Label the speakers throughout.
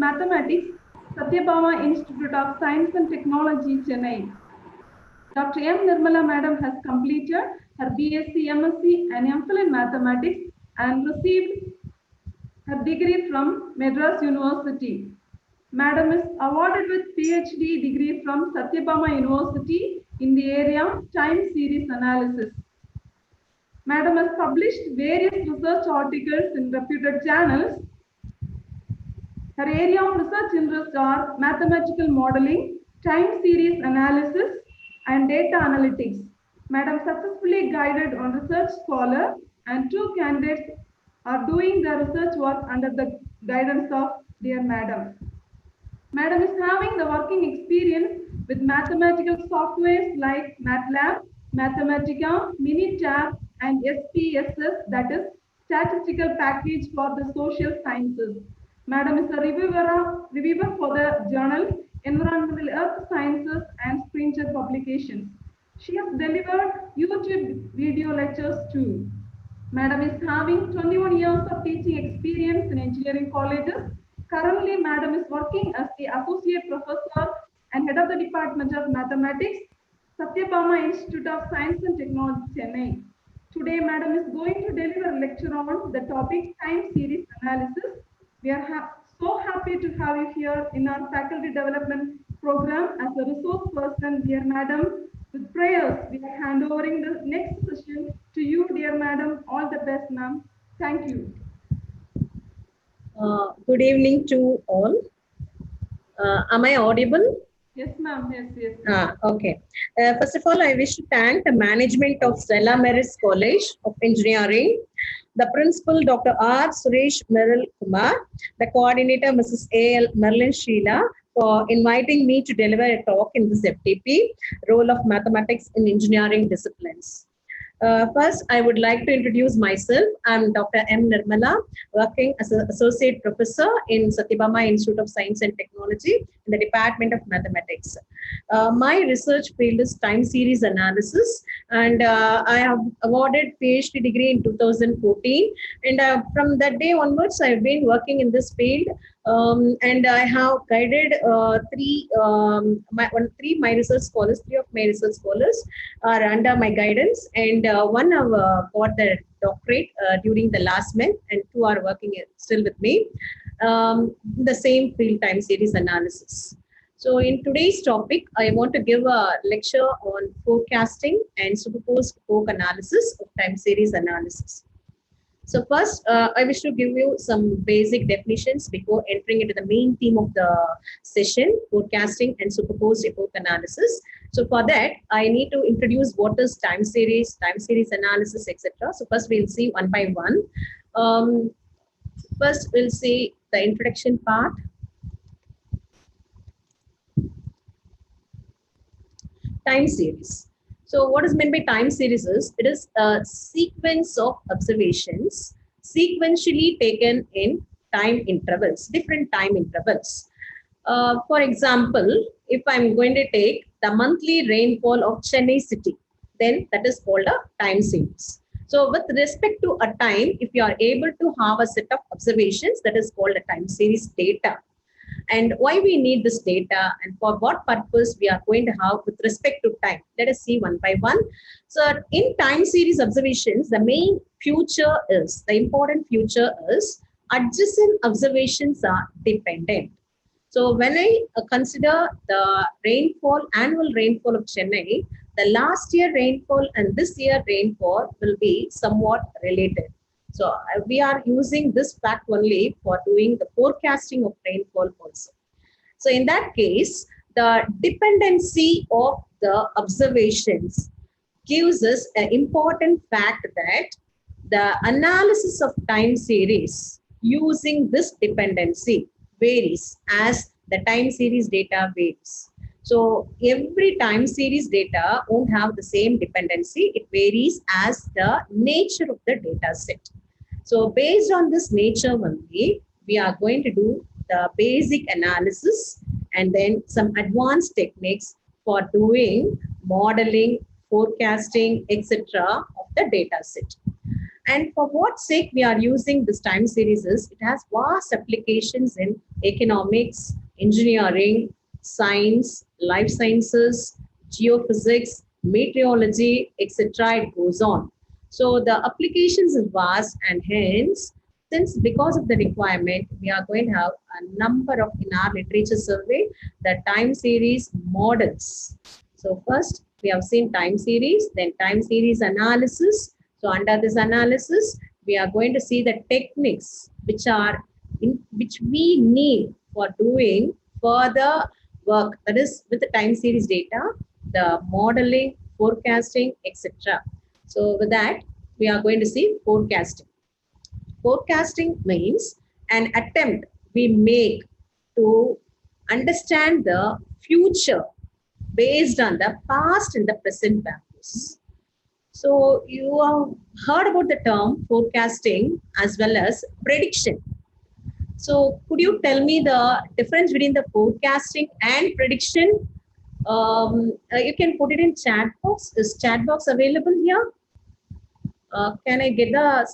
Speaker 1: Mathematics, Sathyabama Institute of Science and Technology, Chennai. Dr. M.NIRMALA Madam has completed her BSc, MSc and MPhil in Mathematics and received her degree from Madras University. Madam is awarded with PhD degree from Sathyabama University in the area of time series analysis. Madam has published various research articles in reputed journals. Her area of research interests are mathematical modeling, time series analysis, and data analytics. Madam successfully guided on Research Scholar, and 2 candidates are doing their research work under the guidance of dear Madam. Madam is having the working experience with mathematical softwares like MATLAB, Mathematica, Minitab, and SPSS, that is Statistical Package for the Social Sciences. Madam is a reviewer for the journals Environmental Earth Sciences and Springer Publications. She has delivered YouTube video lectures too. Madam is having 21 years of teaching experience in engineering colleges. Currently, Madam is working as the Associate Professor and Head of the Department of Mathematics, Sathyabama Institute of Science and Technology, Chennai. Today, Madam is going to deliver a lecture on the topic time series analysis. We are so happy to have you here in our faculty development program as a resource person, dear Madam. With prayers, we are handovering the next session to you, dear Madam. All the best, ma'am. Thank you.
Speaker 2: Good evening to all. Am I audible?
Speaker 1: Yes, ma'am. Yes.
Speaker 2: Okay. First of all, I wish to thank the management of Stella Meris College of Engineering, the principal, Dr.R.Suresh Kumar, the coordinator, Mrs. A.L. Merlin Sheila, for inviting me to deliver a talk in this FDP, role of mathematics in engineering disciplines. First, I would like to introduce myself. I'm Dr. M.NIRMALA, working as an Associate Professor in Sathyabama Institute of Science and Technology in the Department of Mathematics. My research field is time series analysis, and I have awarded PhD degree in 2014. And from that day onwards, I've been working in this field, and I have guided three of my research scholars are under my guidance, and one have got the doctorate during the last month, and 2 are working still with me the same field, time series analysis. So in today's topic, I want to give a lecture on forecasting and superposed epoch analysis of time series analysis. So first, I wish to give you some basic definitions before entering into the main theme of the session, forecasting and superposed epoch analysis. So for that, I need to introduce what is time series analysis, etc. So first we'll see one by one. First, we'll see the introduction part. Time series. So what is meant by time series is, it is a sequence of observations sequentially taken in time intervals, different time intervals. For example, if I'm going to take the monthly rainfall of Chennai city, then that is called a time series. So with respect to a time, if you are able to have a set of observations, that is called a time series data. And why we need this data and for what purpose we are going to have with respect to time. Let us see one by one. So in time series observations, the main feature is, the important feature is adjacent observations are dependent. So when I consider the rainfall, annual rainfall of Chennai, the last year rainfall and this year rainfall will be somewhat related. So we are using this fact only for doing the forecasting of rainfall also. So in that case, the dependency of the observations gives us an important fact that the analysis of time series using this dependency varies as the time series data varies. So every time series data won't have the same dependency. It varies as the nature of the data set. So based on this nature only, we are going to do the basic analysis and then some advanced techniques for doing modeling, forecasting, etc. of the data set. And for what sake we are using this time series is it has vast applications in economics, engineering, science, life sciences, geophysics, meteorology, etc. It goes on. So the applications is vast, and hence, since because of the requirement, we are going to have a number of in our literature survey, the time series models. So first we have seen time series, then time series analysis. So under this analysis, we are going to see the techniques which we need for doing further work, that is with the time series data, the modeling, forecasting, etc. So with that, we are going to see forecasting. Forecasting means an attempt we make to understand the future based on the past and the present values. So you have heard about the term forecasting as well as prediction. So could you tell me the difference between the forecasting and prediction? You can put it in chat box. Is chat box available here? Can I get the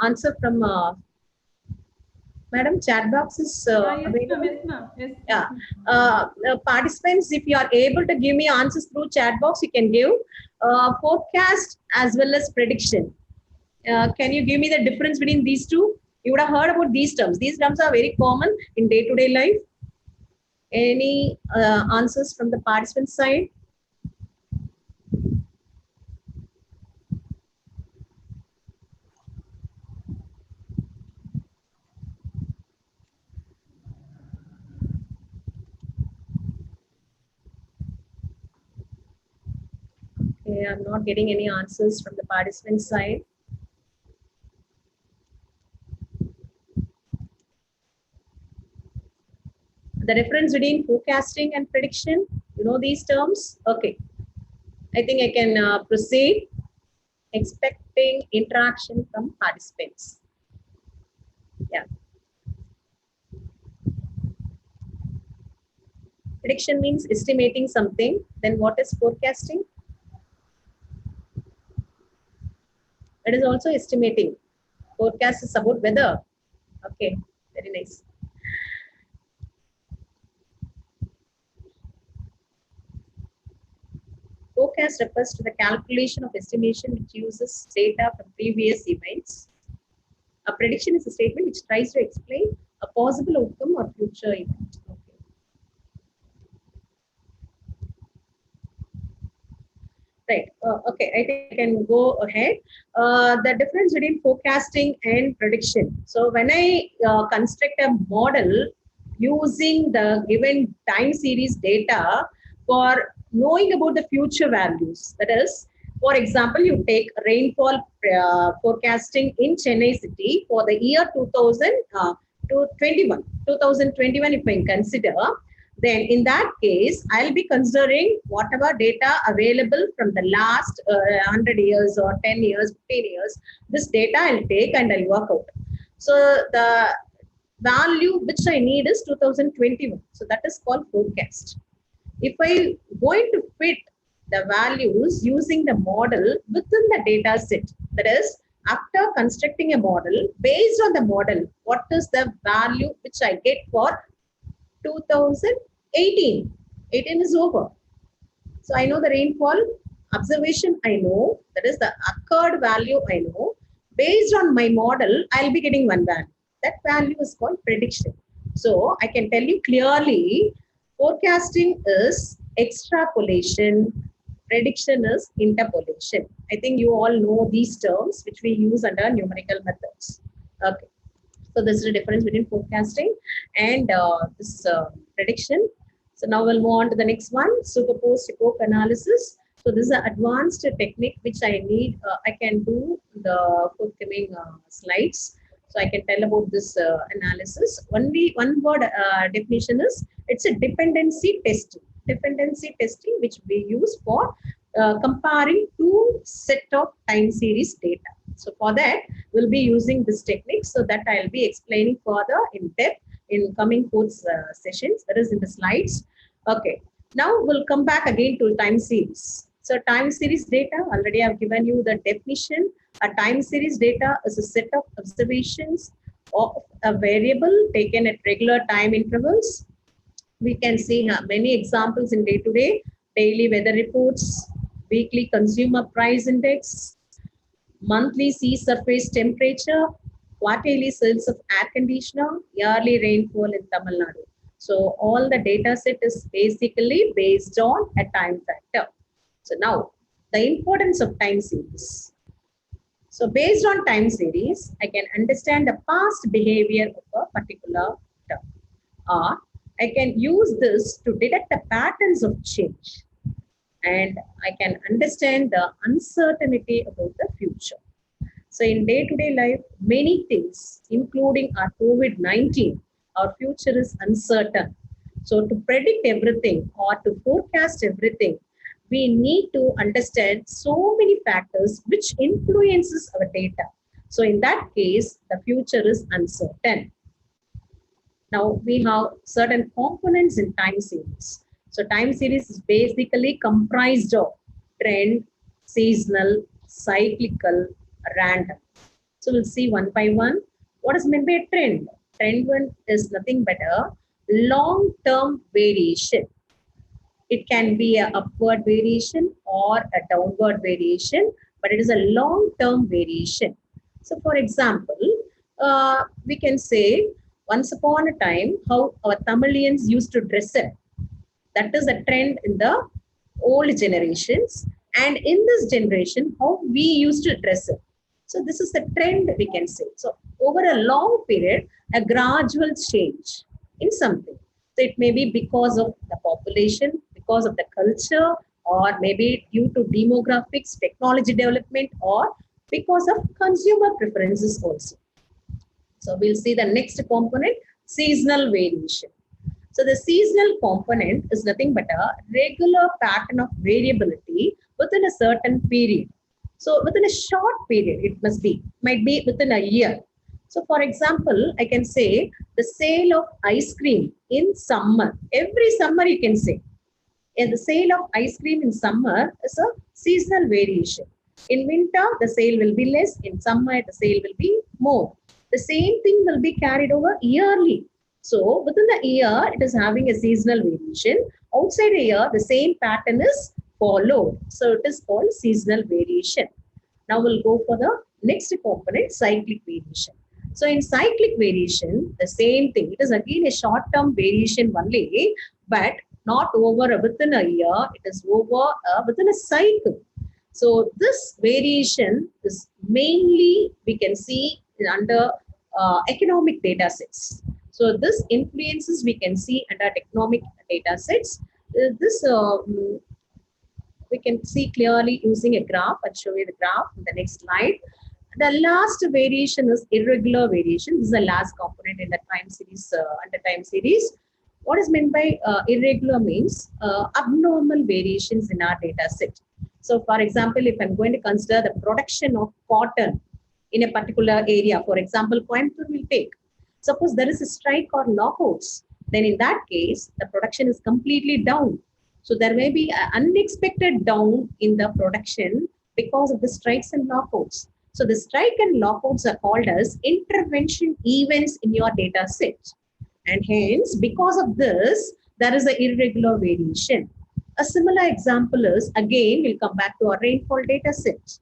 Speaker 2: answer from Madam? Chat box is available.
Speaker 1: Yes, ma'am. Yes.
Speaker 2: Yeah. Participants, if you are able to give me answers through chat box, you can give forecast as well as prediction. Can you give me the difference between these two? You would have heard about these terms. These terms are very common in day-to-day life. Any answers from the participant side? Okay, I'm not getting any answers from the participant side. The difference between forecasting and prediction, you know these terms? Okay. I think I can proceed. Expecting interaction from participants. Yeah. Prediction means estimating something. Then what is forecasting? It is also estimating. Forecast is about weather. Okay, very nice. Forecast refers to the calculation of estimation which uses data from previous events. A prediction is a statement which tries to explain a possible outcome or future event. Okay. Right. Okay, I think I can go ahead. The difference between forecasting and prediction. So when I construct a model using the given time series data for knowing about the future values, that is, for example, you take rainfall forecasting in Chennai city for the year 2021, if I consider, then in that case, I'll be considering whatever data available from the last 100 years or 10 years, 15 years. This data I'll take and I'll work out. So the value which I need is 2021. So that is called forecast. If I going to fit the values using the model within the data set, that is, after constructing a model, based on the model, what is the value which I get for 2018. 18 is over. So I know the rainfall observation, I know, that is the occurred value I know. Based on my model, I'll be getting one value. That value is called prediction. So I can tell you clearly, forecasting is extrapolation, prediction is interpolation. I think you all know these terms which we use under numerical methods. Okay. So this is the difference between forecasting and this prediction. So now we'll move on to the next one, superposed epoch analysis. So this is an advanced technique which I need. I can do the forthcoming slides. So I can tell about this analysis. Only one word definition is, it's a dependency testing. Dependency testing which we use for comparing two set of time series data. So for that, we'll be using this technique, so that I'll be explaining further in depth in coming course sessions, that is in the slides. Okay, now we'll come back again to time series. So time series data, already I've given you the definition. A time series data is a set of observations of a variable taken at regular time intervals. We can see many examples in day-to-day, daily weather reports, weekly consumer price index, monthly sea surface temperature, quarterly sales of air conditioner, yearly rainfall in Tamil Nadu. So all the data set is basically based on a time factor. So now the importance of time series. So based on time series, I can understand the past behavior of a particular term. Or I can use this to detect the patterns of change. And I can understand the uncertainty about the future. So in day-to-day life, many things, including our COVID-19, our future is uncertain. So to predict everything or to forecast everything, we need to understand so many factors which influences our data. So in that case, the future is uncertain. Now we have certain components in time series. So time series is basically comprised of trend, seasonal, cyclical, random. So we'll see one by one. What is meant by a trend? Trend one is nothing but a long-term variation. It can be an upward variation or a downward variation, but it is a long-term variation. So for example, we can say once upon a time how our Tamilians used to dress up. That is a trend in the old generations. And in this generation, how we used to dress up. So this is the trend we can say. So over a long period, a gradual change in something. So it may be because of the population, because of the culture, or maybe due to demographics, technology development, or because of consumer preferences also. So we'll see the next component, seasonal variation. So the seasonal component is nothing but a regular pattern of variability within a certain period. So within a short period, it might be within a year. So for example, I can say the sale of ice cream in summer. Every summer you can say. And the sale of ice cream in summer is a seasonal variation. In winter, the sale will be less. In summer, the sale will be more. The same thing will be carried over yearly. So within the year, it is having a seasonal variation. Outside a year, the same pattern is followed. So it is called seasonal variation. Now we'll go for the next component, cyclic variation. So in cyclic variation, the same thing. It is again a short-term variation only, but not over within a year. It is over within a cycle. So this variation is mainly we can see under economic data sets. So this influences we can see under economic data sets. We can see clearly using a graph. I'll show you the graph in the next slide. The last variation is irregular variation. This is the last component in the time series, under time series. What is meant by irregular means abnormal variations in our data set. So for example, if I'm going to consider the production of cotton in a particular area, for example, Coimbatore will take. Suppose there is a strike or lockouts, then in that case, the production is completely down. So there may be an unexpected down in the production because of the strikes and lockouts. So the strike and lockouts are called as intervention events in your data set. And hence, because of this, there is an irregular variation. A similar example is, again, we'll come back to our rainfall data set.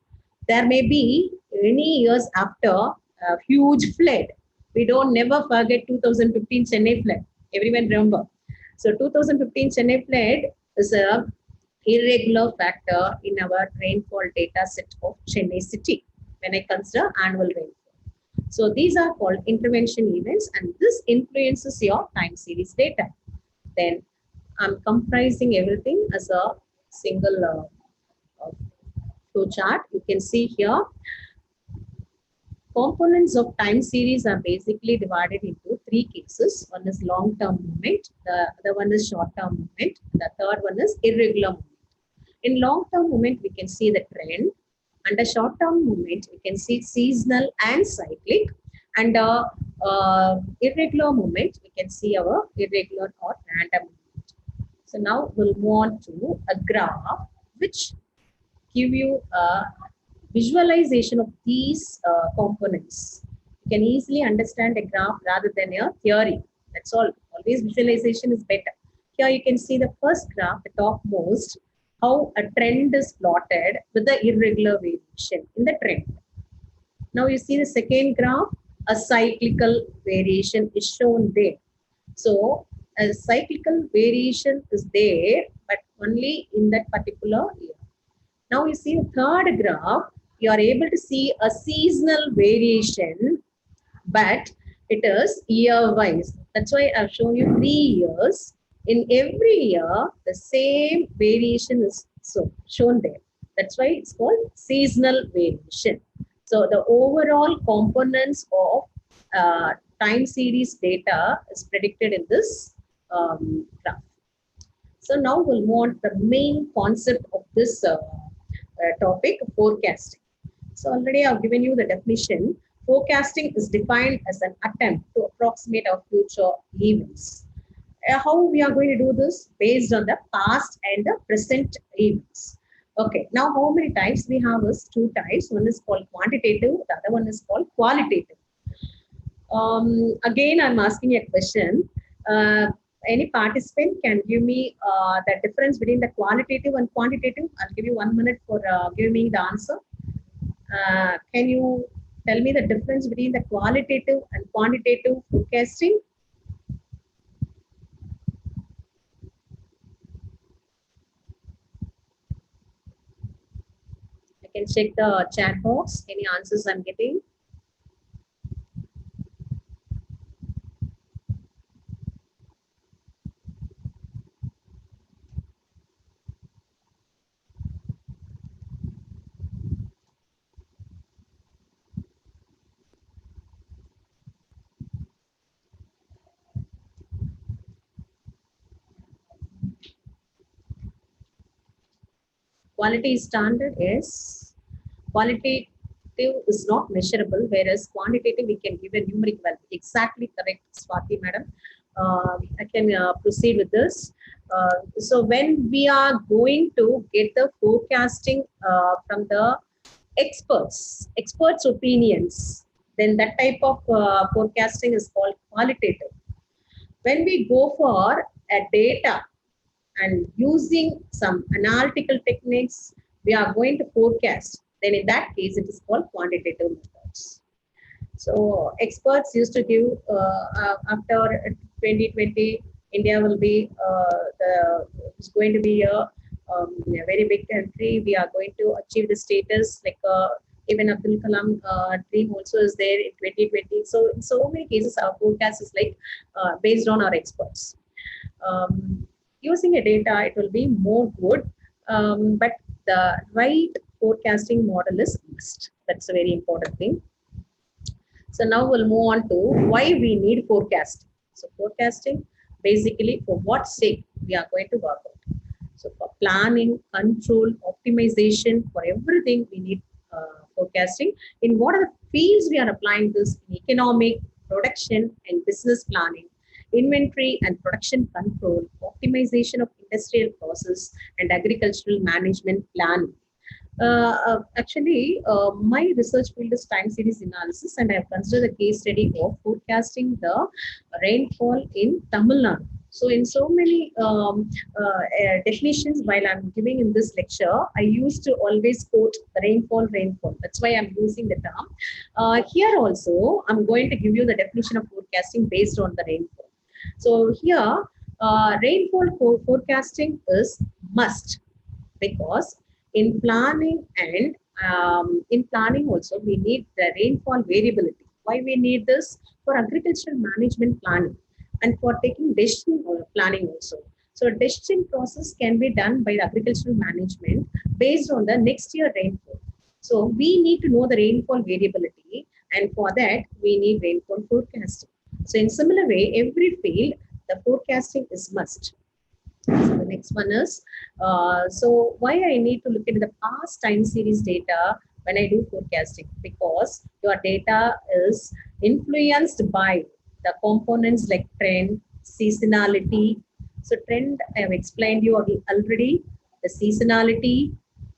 Speaker 2: There may be many years after a huge flood. We don't never forget 2015 Chennai flood. Everyone remember. So 2015 Chennai flood is a irregular factor in our rainfall data set of Chennai city when I consider annual rainfall. So these are called intervention events, and this influences your time series data. Then I'm comprising everything as a single flow chart. You can see here components of time series are basically divided into three cases. One is long-term movement, the other one is short-term movement, the third one is irregular movement. In long-term movement, we can see the trend. Under short-term movement, we can see seasonal and cyclic. Under irregular movement, we can see our irregular or random movement. So now we'll move on to a graph which give you a visualization of these components. You can easily understand a graph rather than a theory. That's all. Always visualization is better. Here you can see the first graph, the topmost, how a trend is plotted with the irregular variation in the trend. Now you see the second graph, a cyclical variation is shown there. So a cyclical variation is there, but only in that particular year. Now you see the third graph, you are able to see a seasonal variation, but it is year-wise. That's why I've shown you 3 years. In every year, the same variation is shown there. That's why it's called seasonal variation. So the overall components of time series data is predicted in this graph. So now we'll move on to the main concept of this topic, forecasting. So already I've given you the definition. Forecasting is defined as an attempt to approximate our future events. How we are going to do this? Based on the past and the present events. Okay, now how many types we have is 2 types. One is called quantitative, the other one is called qualitative. Again, I'm asking a question. Any participant can give me the difference between the qualitative and quantitative. I'll give you 1 minute for giving me the answer. Can you tell me the difference between the qualitative and quantitative forecasting? I can check the chat box. Any answers I'm getting? Quality standard is qualitative is not measurable, whereas quantitative we can give a numeric value. Exactly correct, Swati madam. I can proceed with this. So when we are going to get the forecasting from the experts' opinions, then that type of forecasting is called qualitative. When we go for a data and using some analytical techniques, we are going to forecast. Then in that case, it is called quantitative methods. So experts used to give after 2020, India will be it's going to be a very big country. We are going to achieve the status like even Abdul Kalam dream also is there in 2020. So in so many cases, our forecast is like based on our experts. Using a data, it will be more good, but the right forecasting model is must. That's a very important thing. So now we'll move on to why we need forecasting. So forecasting, basically for what sake we are going to work out. So for planning, control, optimization, for everything we need forecasting. In what are the fields we are applying this? In economic, production and business planning, inventory and production control, optimization of industrial process, and agricultural management planning. Actually, my research field is time series analysis, and I have considered a case study of forecasting the rainfall in Tamil Nadu. So in so many definitions while I'm giving in this lecture, I used to always quote the rainfall. That's why I'm using the term. Here also, I'm going to give you the definition of forecasting based on the rainfall. So here, rainfall forecasting is must, because in planning and in planning also we need the rainfall variability. Why we need this? For agricultural management planning and for taking decision planning also. So decision process can be done by the agricultural management based on the next year rainfall. So we need to know the rainfall variability, and for that we need rainfall forecasting. So in similar way, every field, the forecasting is must. So the next one is, so why I need to look into the past time series data when I do forecasting? Because your data is influenced by the components like trend, seasonality. So trend, I have explained you already, the seasonality,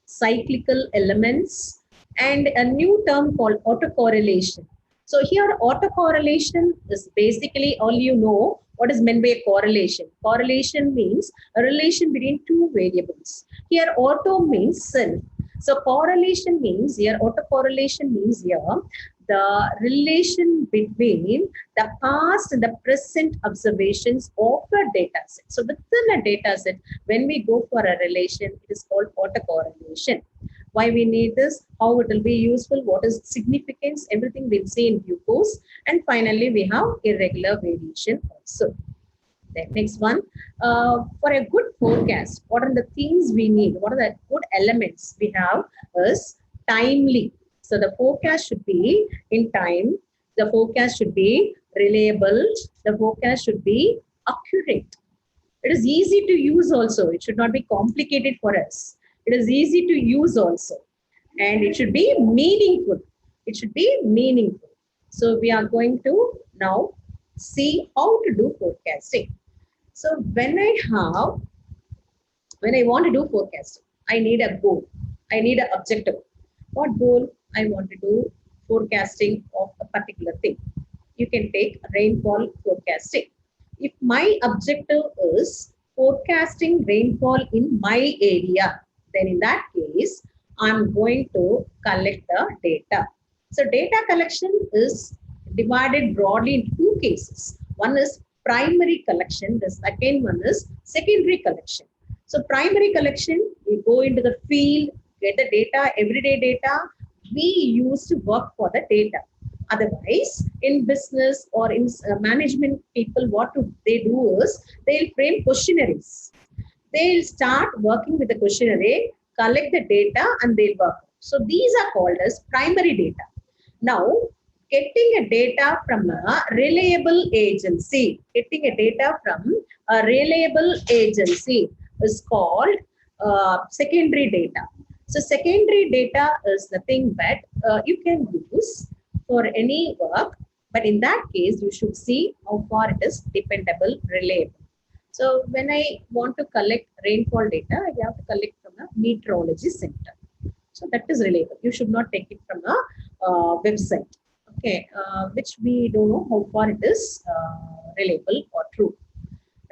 Speaker 2: cyclical elements, and a new term called autocorrelation. So here autocorrelation is basically all you know what is meant by correlation. Correlation means a relation between two variables. Here auto means self. So correlation means here, autocorrelation means here the relation between the past and the present observations of a data set. So within a data set, when we go for a relation, it is called autocorrelation. Why we need this, how it will be useful, what is significance, everything we'll see in due course. And finally, we have irregular variation also. The next one, for a good forecast, what are the things we need? What are the good elements we have is timely. So the forecast should be in time. The forecast should be reliable. The forecast should be accurate. It is easy to use also. It should not be complicated for us. It is easy to use also. And it should be meaningful. It should be meaningful. So we are going to now see how to do forecasting. So when I want to do forecasting, I need a goal. I need an objective. What goal? I want to do forecasting of a particular thing. You can take rainfall forecasting. If my objective is forecasting rainfall in my area, then in that case, I'm going to collect the data. So data collection is divided broadly into two cases. One is primary collection. The second one is secondary collection. So primary collection, we go into the field, get the data, everyday data. We used to work for the data. Otherwise, in business or in management people, what they do is they'll frame questionnaires. They'll start working with the questionnaire, collect the data, and they'll work. So these are called as primary data. Now, getting a data from a reliable agency, is called secondary data. So secondary data is nothing but you can use for any work, but in that case, you should see how far it is dependable, reliable. So when I want to collect rainfall data, I have to collect from a meteorology center. So that is reliable. You should not take it from a website, okay, which we don't know how far it is reliable or true.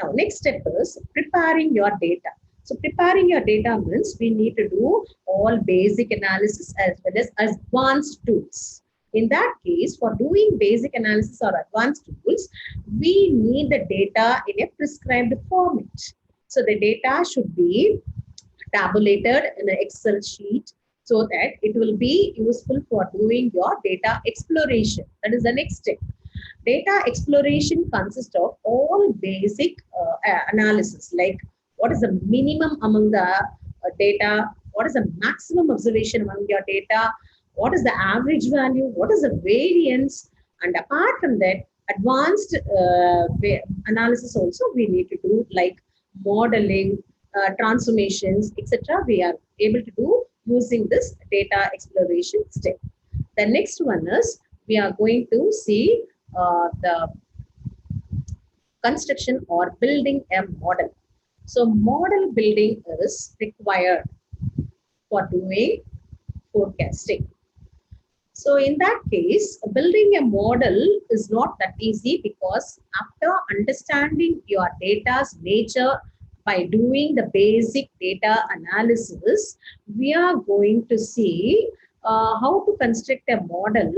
Speaker 2: Now, next step is preparing your data. So preparing your data means we need to do all basic analysis as well as advanced tools. In that case, for doing basic analysis or advanced tools, we need the data in a prescribed format. So the data should be tabulated in an Excel sheet so that it will be useful for doing your data exploration. That is the next step. Data exploration consists of all basic analysis, like what is the minimum among the data, what is the maximum observation among your data, what is the average value, what is the variance, and apart from that, advanced analysis also we need to do, like modeling, transformations, etc. We are able to do using this data exploration step. The next one is we are going to see the construction or building a model. So model building is required for doing forecasting. So in that case, building a model is not that easy, because after understanding your data's nature by doing the basic data analysis, we are going to see how to construct a model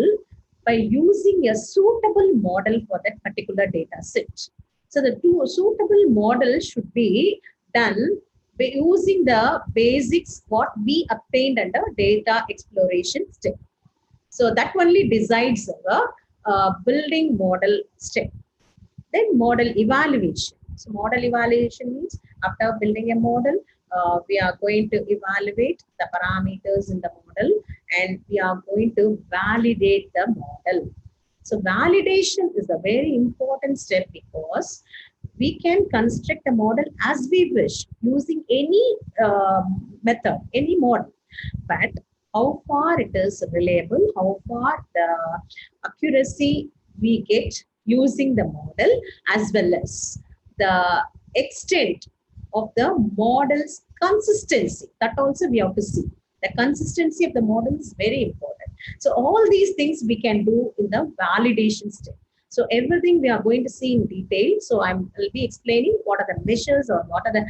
Speaker 2: by using a suitable model for that particular data set. So the suitable model should be done by using the basics what we obtained under data exploration step. So that only decides the building model step. Then model evaluation. So model evaluation means after building a model, we are going to evaluate the parameters in the model and we are going to validate the model. So validation is a very important step, because we can construct a model as we wish using any method, any model. But how far it is reliable, how far the accuracy we get using the model, as well as the extent of the model's consistency, that also we have to see. The consistency of the model is very important. So all these things we can do in the validation step. So everything we are going to see in detail. So I'll be explaining what are the measures or what are the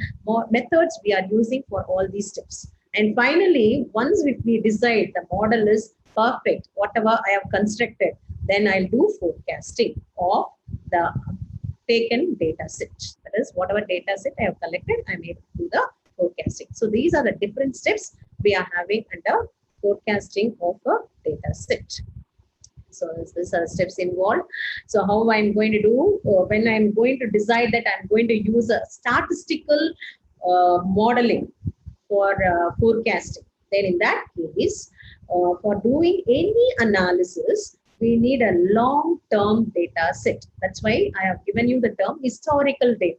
Speaker 2: methods we are using for all these steps. And finally, once we decide the model is perfect, whatever I have constructed, then I'll do forecasting of the taken data set. That is, whatever data set I have collected, I'm able to do the forecasting. So these are the different steps we are having under forecasting of a data set. So these are steps involved. So how I'm going to do, when I'm going to decide that I'm going to use a statistical modeling for forecasting, then in that case, for doing any analysis, we need a long-term data set. That's why I have given you the term historical data.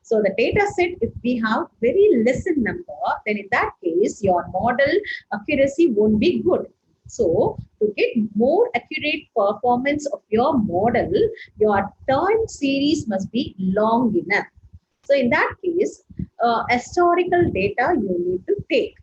Speaker 2: So the data set, if we have very less in number, then in that case, your model accuracy won't be good. So to get more accurate performance of your model, your time series must be long enough. So in that case, historical data you need to take.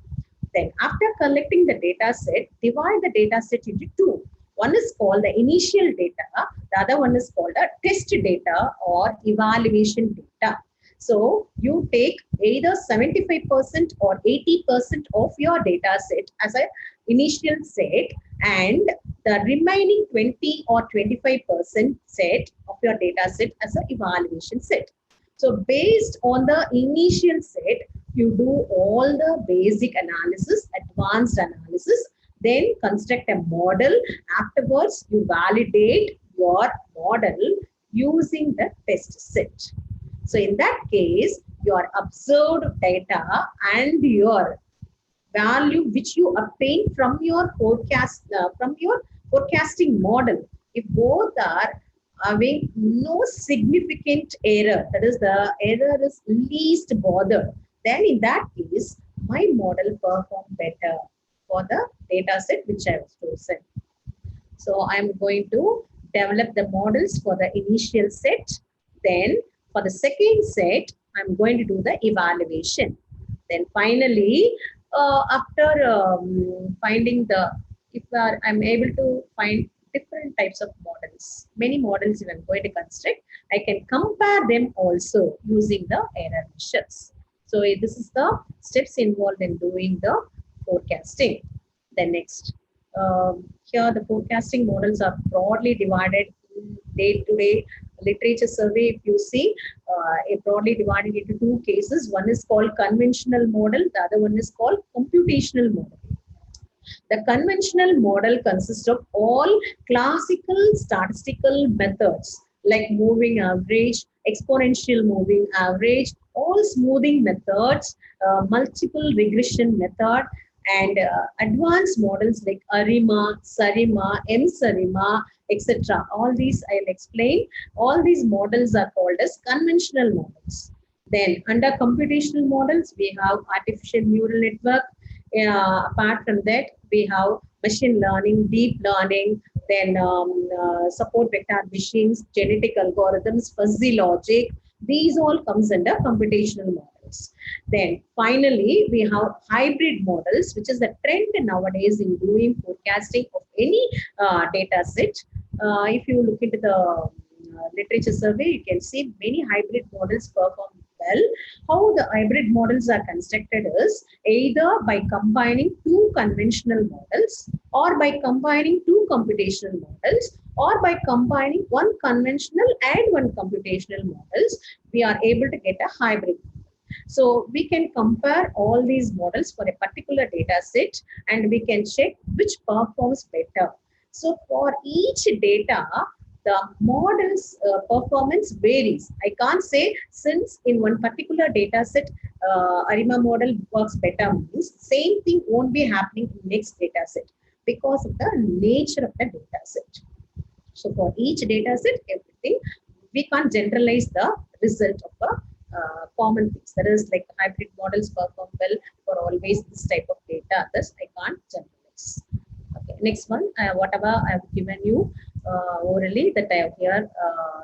Speaker 2: Then after collecting the data set, divide the data set into two. One is called the initial data, the other one is called a test data or evaluation data. So you take either 75% or 80% of your data set as an initial set, and the remaining 20 or 25% set of your data set as an evaluation set. So based on the initial set, you do all the basic analysis, advanced analysis, then construct a model. Afterwards, you validate your model using the test set. So in that case, your observed data and your value which you obtain from your forecasting model, if both are having no significant error, that is the error is least bothered, then in that case, my model performed better for the data set which I have chosen. So I'm going to develop the models for the initial set. Then for the second set, I'm going to do the evaluation. Then finally, after finding the, if I'm able to find different types of models, many models if I'm going to construct, I can compare them also using the error measures. So this is the steps involved in doing the forecasting. Then next, here the forecasting models are broadly divided in day-to-day literature survey. If you see, broadly divided into two cases. One is called conventional model. The other one is called computational model. The conventional model consists of all classical statistical methods like moving average, exponential moving average, all smoothing methods, multiple regression method, and advanced models like ARIMA, SARIMA, M.NIRMALA, etc. All these I'll explain. All these models are called as conventional models. Then under computational models, we have artificial neural network. Apart from that, we have machine learning, deep learning, then support vector machines, genetic algorithms, fuzzy logic. These all comes under computational models. Then finally, we have hybrid models, which is the trend nowadays in doing forecasting of any data set. If you look into the literature survey, you can see many hybrid models perform well. How the hybrid models are constructed is either by combining two conventional models, or by combining two computational models, or by combining one conventional and one computational models, we are able to get a hybrid. So we can compare all these models for a particular data set and we can check which performs better. So for each data, the model's performance varies. I can't say since in one particular data set, ARIMA model works better means same thing won't be happening in next data set because of the nature of the data set. So for each data set, everything, we can't generalize the result of a common things. That is like hybrid models perform well for always this type of data. Thus, I can't generalize. Okay, next one, whatever I have given you orally that I have here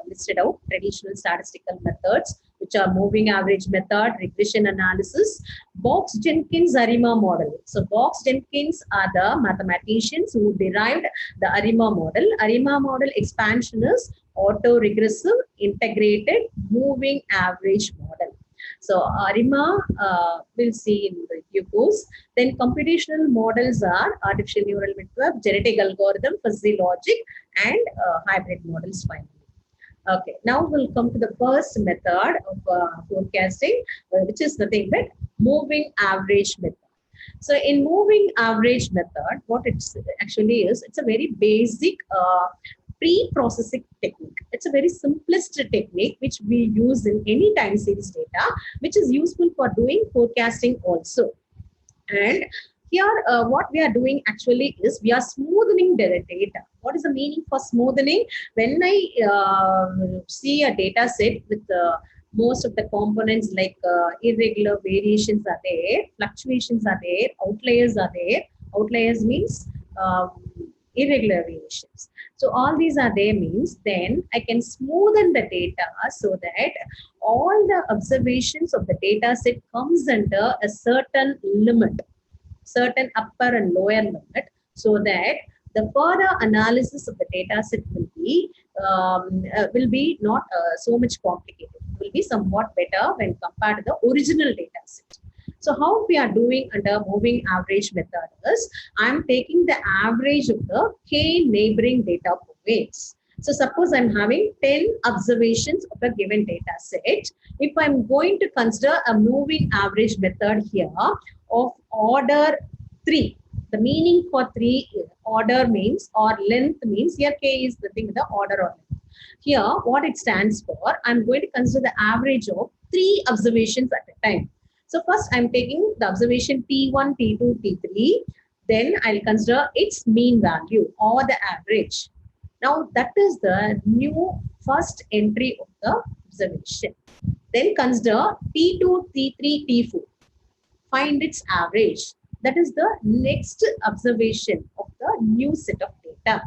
Speaker 2: listed out traditional statistical methods which which are moving average method, regression analysis, Box-Jenkins ARIMA model. So Box-Jenkins are the mathematicians who derived the ARIMA model. ARIMA model expansion is auto-regressive integrated moving average model. So ARIMA we'll see in the due course. Then computational models are artificial neural network, genetic algorithm, fuzzy logic, and hybrid models finally. Okay, now we'll come to the first method of forecasting, which is nothing but moving average method. So in moving average method, what it's actually is, it's a very basic pre-processing technique. It's a very simplest technique which we use in any time series data, which is useful for doing forecasting also. And here, what we are doing actually is we are smoothing the data. What is the meaning for smoothing? When I see a data set with most of the components like irregular variations are there, fluctuations are there, outliers are there. Outliers means irregular variations. So all these are there means then I can smoothen the data so that all the observations of the data set comes under a certain limit, certain upper and lower limit, so that the further analysis of the data set will be not so much complicated. It will be somewhat better when compared to the original data set. So how we are doing under moving average method is, I'm taking the average of the k neighboring data points. So suppose I'm having 10 observations of a given data set. If I'm going to consider a moving average method here of order 3, the meaning for 3 order means, or length means, here k is the thing, the order or length. Here what it stands for, I'm going to consider the average of 3 observations at a time. So first I'm taking the observation T1, T2, T3. Then I'll consider its mean value or the average. Now that is the new first entry of the observation. Then consider T2, T3, T4. Find its average. That is the next observation of the new set of data.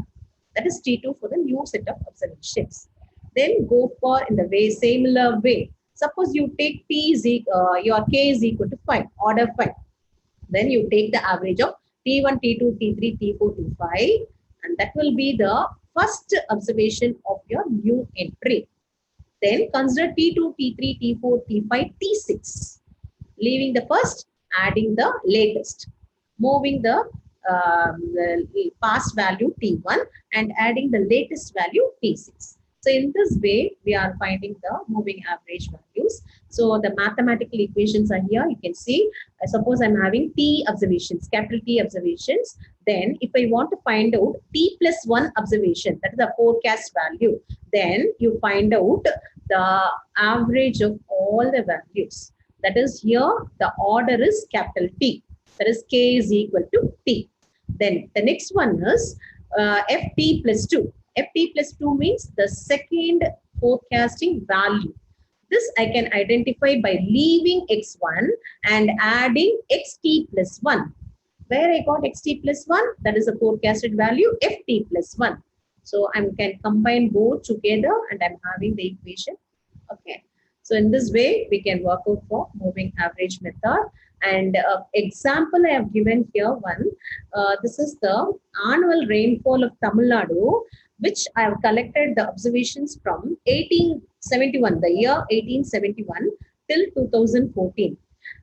Speaker 2: That is T2 for the new set of observations. Then go for in the way, similar way. Suppose you take your k is equal to 5, order 5. Then you take the average of T1, T2, T3, T4, T5, and that will be the first observation of your new entry. Then consider T2, T3, T4, T5, T6. Leaving the first, adding the latest. Moving the past value T1 and adding the latest value T6. So in this way, we are finding the moving average values. So the mathematical equations are here. You can see, suppose I'm having T observations, capital T observations. Then if I want to find out T plus 1 observation, that is the forecast value, then you find out the average of all the values. That is here, the order is capital T. That is k is equal to T. Then the next one is FT plus 2. FT plus 2 means the second forecasting value. This I can identify by leaving x1 and adding xt plus 1. Where I got xt plus 1? That is a forecasted value ft plus 1. So I can combine both together and I'm having the equation. Okay. So in this way, we can work out for moving average method. And example I have given here one. This is the annual rainfall of Tamil Nadu, which I have collected the observations from 1871, the year 1871 till 2014.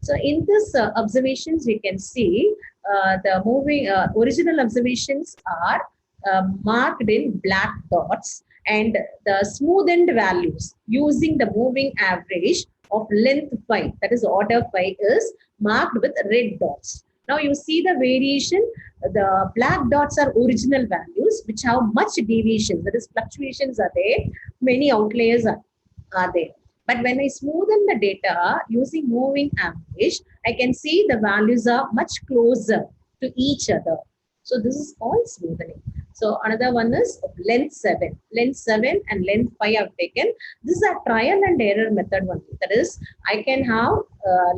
Speaker 2: So in this observations, you can see the moving original observations are marked in black dots, and the smoothened values using the moving average of length 5, that is order 5, is marked with red dots. Now you see the variation, the black dots are original values which have much deviations, that is fluctuations are there, many outliers are there. But when I smoothen the data using moving average, I can see the values are much closer to each other. So this is called smoothing. So another one is length 7. Length 7 and length 5 I've taken. This is a trial and error method only. That is, I can have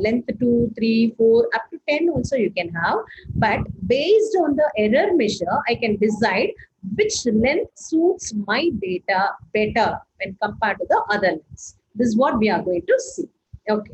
Speaker 2: length 2, 3, 4, up to 10 also you can have. But based on the error measure, I can decide which length suits my data better when compared to the other lengths. This is what we are going to see. Okay.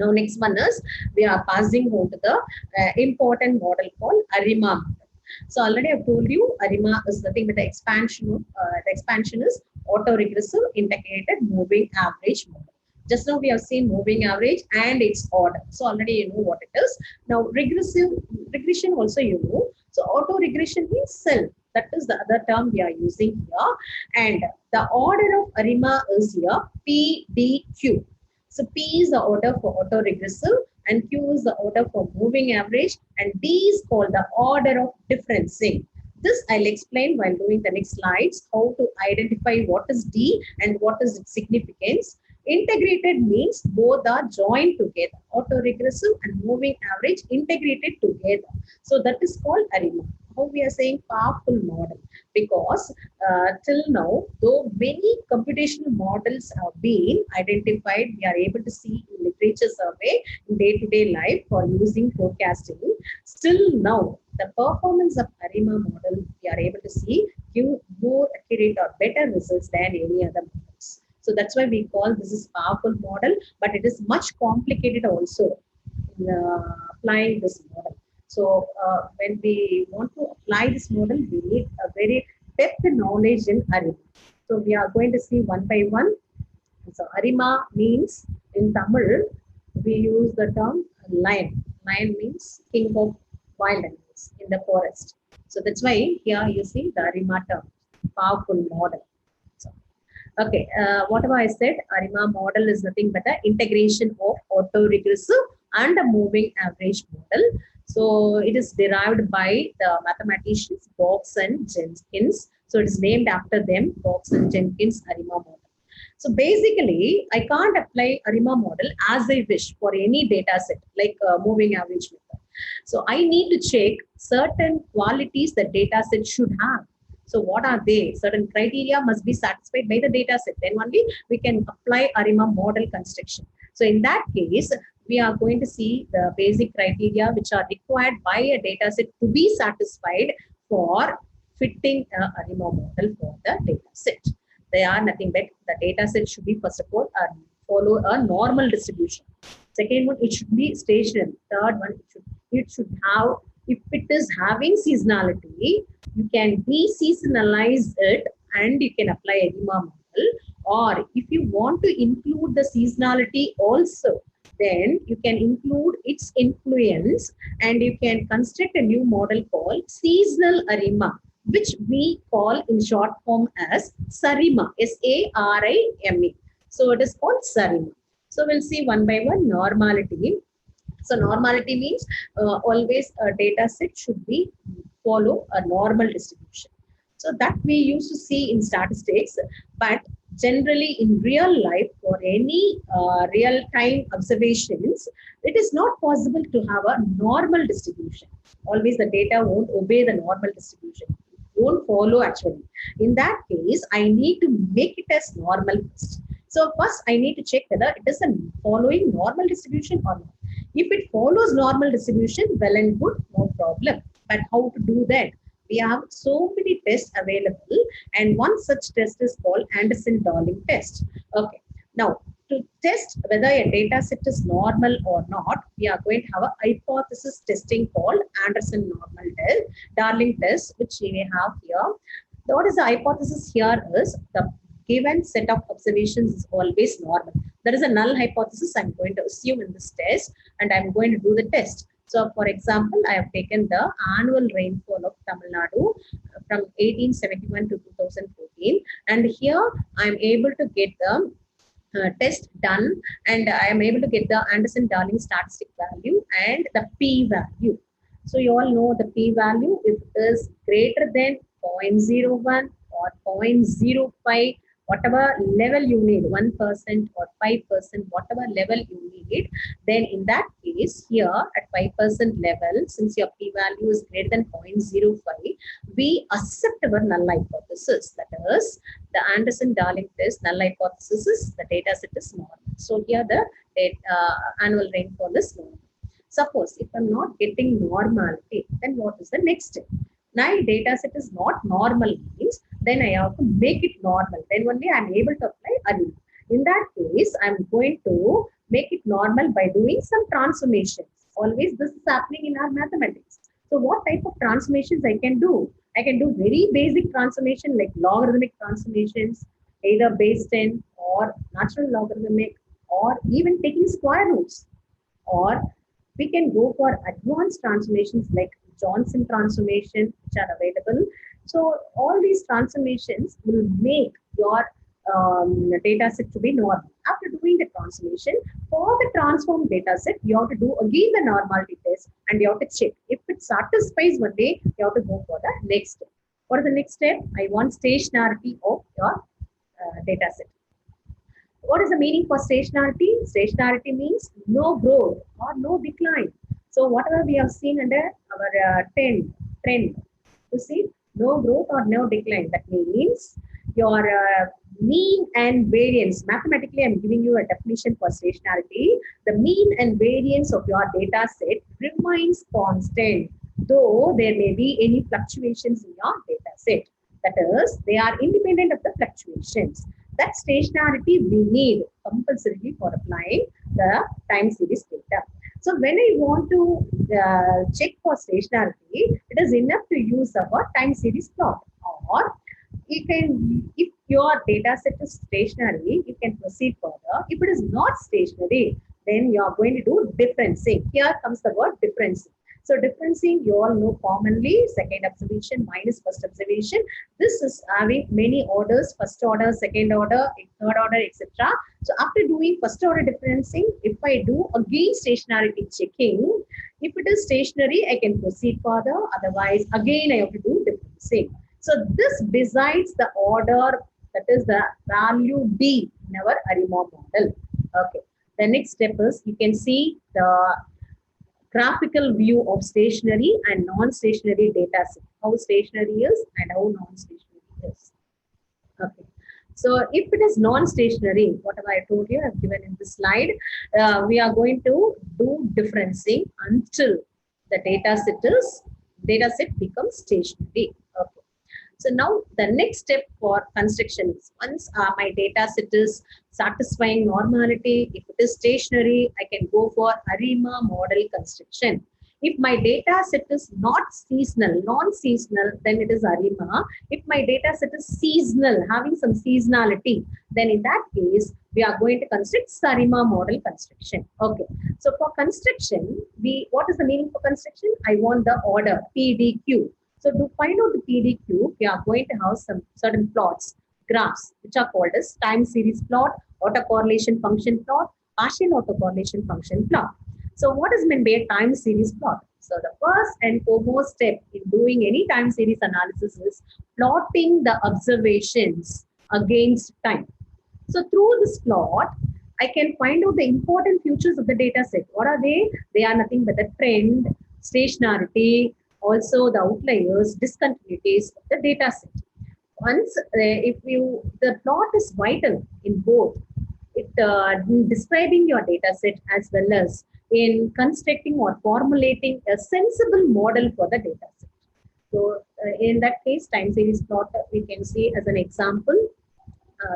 Speaker 2: Now, next one is we are passing on to the important model called ARIMA model. So already I've told you ARIMA is nothing but the expansion of the expansion is autoregressive integrated moving average model. Just now we have seen moving average and its order. So already you know what it is. Now regression also you know. So auto-regression means self. That is the other term we are using here. And the order of ARIMA is here PDQ. So P is the order for autoregressive and Q is the order for moving average and D is called the order of differencing. This I'll explain while doing the next slides, how to identify what is D and what is its significance. Integrated means both are joined together, autoregressive and moving average integrated together. So that is called ARIMA. How we are saying powerful model, because till now, though many computational models have been identified, we are able to see in literature survey in day-to-day life for using forecasting. Still now, the performance of ARIMA model we are able to see give more accurate or better results than any other models. So that's why we call this is powerful model, but it is much complicated also in applying this model. So when we want to apply this model, we need a very depth knowledge in ARIMA. So we are going to see one by one. So ARIMA means in Tamil, we use the term lion. Lion means king of wild animals in the forest. So that's why here you see the ARIMA term, powerful model. So, okay, whatever I said, ARIMA model is nothing but the integration of autoregressive and a moving average model. So it is derived by the mathematicians Box and Jenkins. So it is named after them, Box and Jenkins ARIMA model. So basically, I can't apply ARIMA model as I wish for any data set like moving average method. So I need to check certain qualities the data set should have. So what are they? Certain criteria must be satisfied by the data set. Then only we can apply ARIMA model construction. So in that case, we are going to see the basic criteria which are required by a data set to be satisfied for fitting a ARIMA model for the data set. They are nothing but the data set should be, first of all, follow a normal distribution. Second one, it should be stationary. Third one, it should have, if it is having seasonality, you can de-seasonalize it and you can apply ARIMA model. Or if you want to include the seasonality also, then you can include its influence and you can construct a new model called seasonal ARIMA, which we call in short form as SARIMA, S-A-R-I-M-A. So it is called SARIMA. So we'll see one by one. Normality. So normality means always a data set should be follow a normal distribution. So that we used to see in statistics, but generally in real life for any real-time observations, it is not possible to have a normal distribution. Always the data won't obey the normal distribution. Won't follow actually. In that case, I need to make it as normal first. So first I need to check whether it is a following normal distribution or not. If it follows normal distribution, well and good, no problem. But how to do that? We have so many tests available, and one such test is called Anderson-Darling test. Okay. Now, to test whether a data set is normal or not, we are going to have a hypothesis testing called Anderson-Darling test, which we have here. What is the hypothesis here is the given set of observations is always normal. There is a null hypothesis I'm going to assume in this test, and I'm going to do the test. So, for example, I have taken the annual rainfall of Tamil Nadu from 1871 to 2014, and here I am able to get the test done, and I am able to get the Anderson-Darling statistic value and the p value. So, you all know the p value, if it is greater than 0.01 or 0.05, whatever level you need, 1% or 5%, whatever level you need, then in that case, here at 5% level, since your p-value is greater than 0.05, we accept our null hypothesis. That is, the Anderson-Darling test null hypothesis is the data set is normal. So here the annual rainfall is normal. Suppose if I'm not getting normality, then what is the next step? My data set is not normal means then I have to make it normal. Then only I am able to apply ARIMA. In that case, I'm going to make it normal by doing some transformations. Always this is happening in our mathematics. So what type of transformations I can do? I can do very basic transformation like logarithmic transformations, either base 10 or natural logarithmic, or even taking square roots. Or we can go for advanced transformations like Johnson transformation, which are available. So all these transformations will make your data set to be normal. After doing the transformation, for the transformed data set, you have to do again the normality test and you have to check. If it satisfies one day, you have to go for the next step. What is the next step? I want stationarity of your data set. What is the meaning for stationarity? Stationarity means no growth or no decline. So whatever we have seen under our trend, you see, no growth or no decline. That means your mean and variance. Mathematically, I'm giving you a definition for stationarity. The mean and variance of your data set remains constant, though there may be any fluctuations in your data set. That is, they are independent of the fluctuations. That stationarity we need compulsorily for applying the time series data. So when I want to check for stationarity, it is enough to use our time series plot. Or you can, if your data set is stationary, you can proceed further. If it is not stationary, then you are going to do differencing. Here comes the word differencing. So differencing, you all know commonly, second observation minus first observation. This is having many orders, first order, second order, third order, etc. So after doing first order differencing, if I do again stationarity checking, if it is stationary, I can proceed further. Otherwise, again, I have to do differencing. So this decides the order, that is the value D in our ARIMA model. Okay. The next step is, you can see the graphical view of stationary and non-stationary data set. How stationary is and how non-stationary is. Okay. So if it is non-stationary, whatever I told you, I've given in this slide, we are going to do differencing until the data set becomes stationary. Okay. So now the next step for construction is, once my data set is satisfying normality, if it is stationary, I can go for ARIMA model construction. If my data set is not seasonal, non-seasonal, then it is ARIMA. If my data set is seasonal, having some seasonality, then in that case, we are going to construct ARIMA model construction. Okay. So for construction, what is the meaning for construction? I want the order PDQ. So to find out the PDQ, we are going to have some certain plots, graphs, which are called as time series plot, autocorrelation function plot, partial autocorrelation function plot. So what is meant by a time series plot? So the first and foremost step in doing any time series analysis is plotting the observations against time. So through this plot, I can find out the important features of the data set. What are they? They are nothing but the trend, stationarity, also the outliers, discontinuities of the data set. Once, the plot is vital in both in describing your data set as well as in constructing or formulating a sensible model for the data set. So in that case, time series plot, we can see as an example,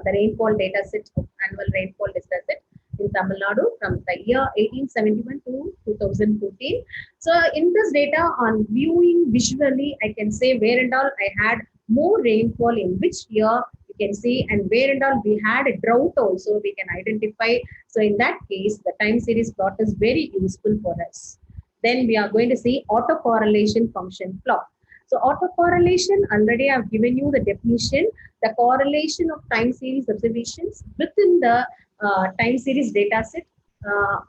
Speaker 2: the rainfall data set of annual rainfall data set in Tamil Nadu from the year 1871 to 2014. So in this data, on viewing visually, I can say where and all I had more rainfall in which year, you can see, and where and all we had a drought also, we can identify. So in that case, the time series plot is very useful for us. Then we are going to see autocorrelation function plot. So autocorrelation, already I've given you the definition, the correlation of time series observations within the time series data set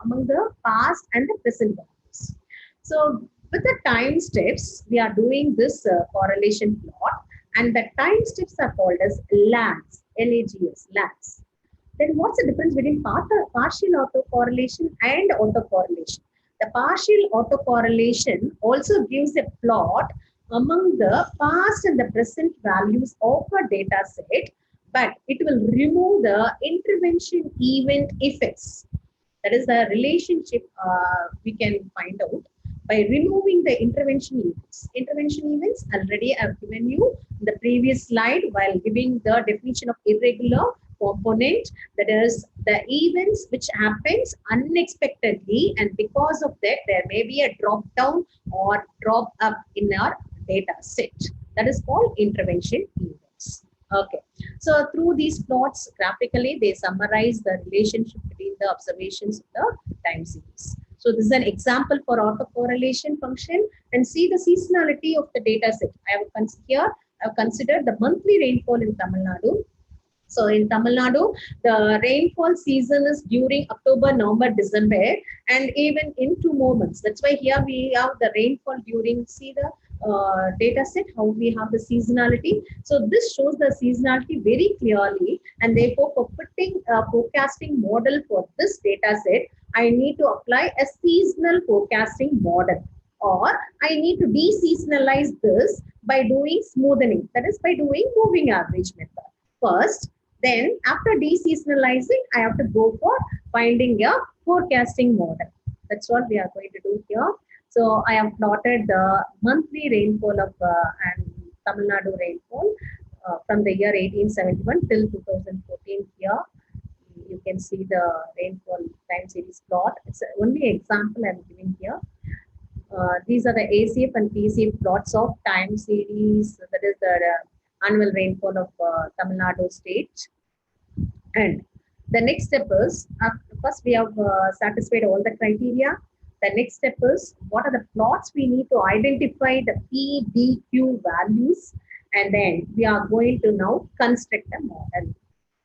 Speaker 2: among the past and the present values. So with the time steps, we are doing this correlation plot, and the time steps are called as lags, L-A-G-S, lags. Then what's the difference between partial autocorrelation and autocorrelation? The partial autocorrelation also gives a plot among the past and the present values of a data set, but it will remove the intervention event effects. That is the relationship we can find out by removing the intervention events. Intervention events, already I have given you in the previous slide while giving the definition of irregular component, that is the events which happens unexpectedly, and because of that there may be a drop down or drop up in our data set. That is called intervention events. Okay, so through these plots graphically they summarize the relationship between the observations of the time series. So this is an example for autocorrelation function, and see the seasonality of the data set. I have considered the monthly rainfall in Tamil Nadu. So in Tamil Nadu, the rainfall season is during October, November, December, and even in 2 more months. That's why here we have the rainfall during, see the data set, how we have the seasonality. So this shows the seasonality very clearly, and therefore for putting a forecasting model for this data set, I need to apply a seasonal forecasting model, or I need to de-seasonalize this by doing smoothing, that is by doing moving average method first. Then after de-seasonalizing, I have to go for finding a forecasting model. That's what we are going to do here. So I have plotted the monthly rainfall of and Tamil Nadu rainfall from the year 1871 till 2014 here. You can see the rainfall time series plot. It's only example I'm giving here. These are the ACF and PCF plots of time series. That is the annual rainfall of Tamil Nadu state. And the next step is, first we have satisfied all the criteria. The next step is, what are the plots we need to identify the P, D, Q values, and then we are going to now construct a model.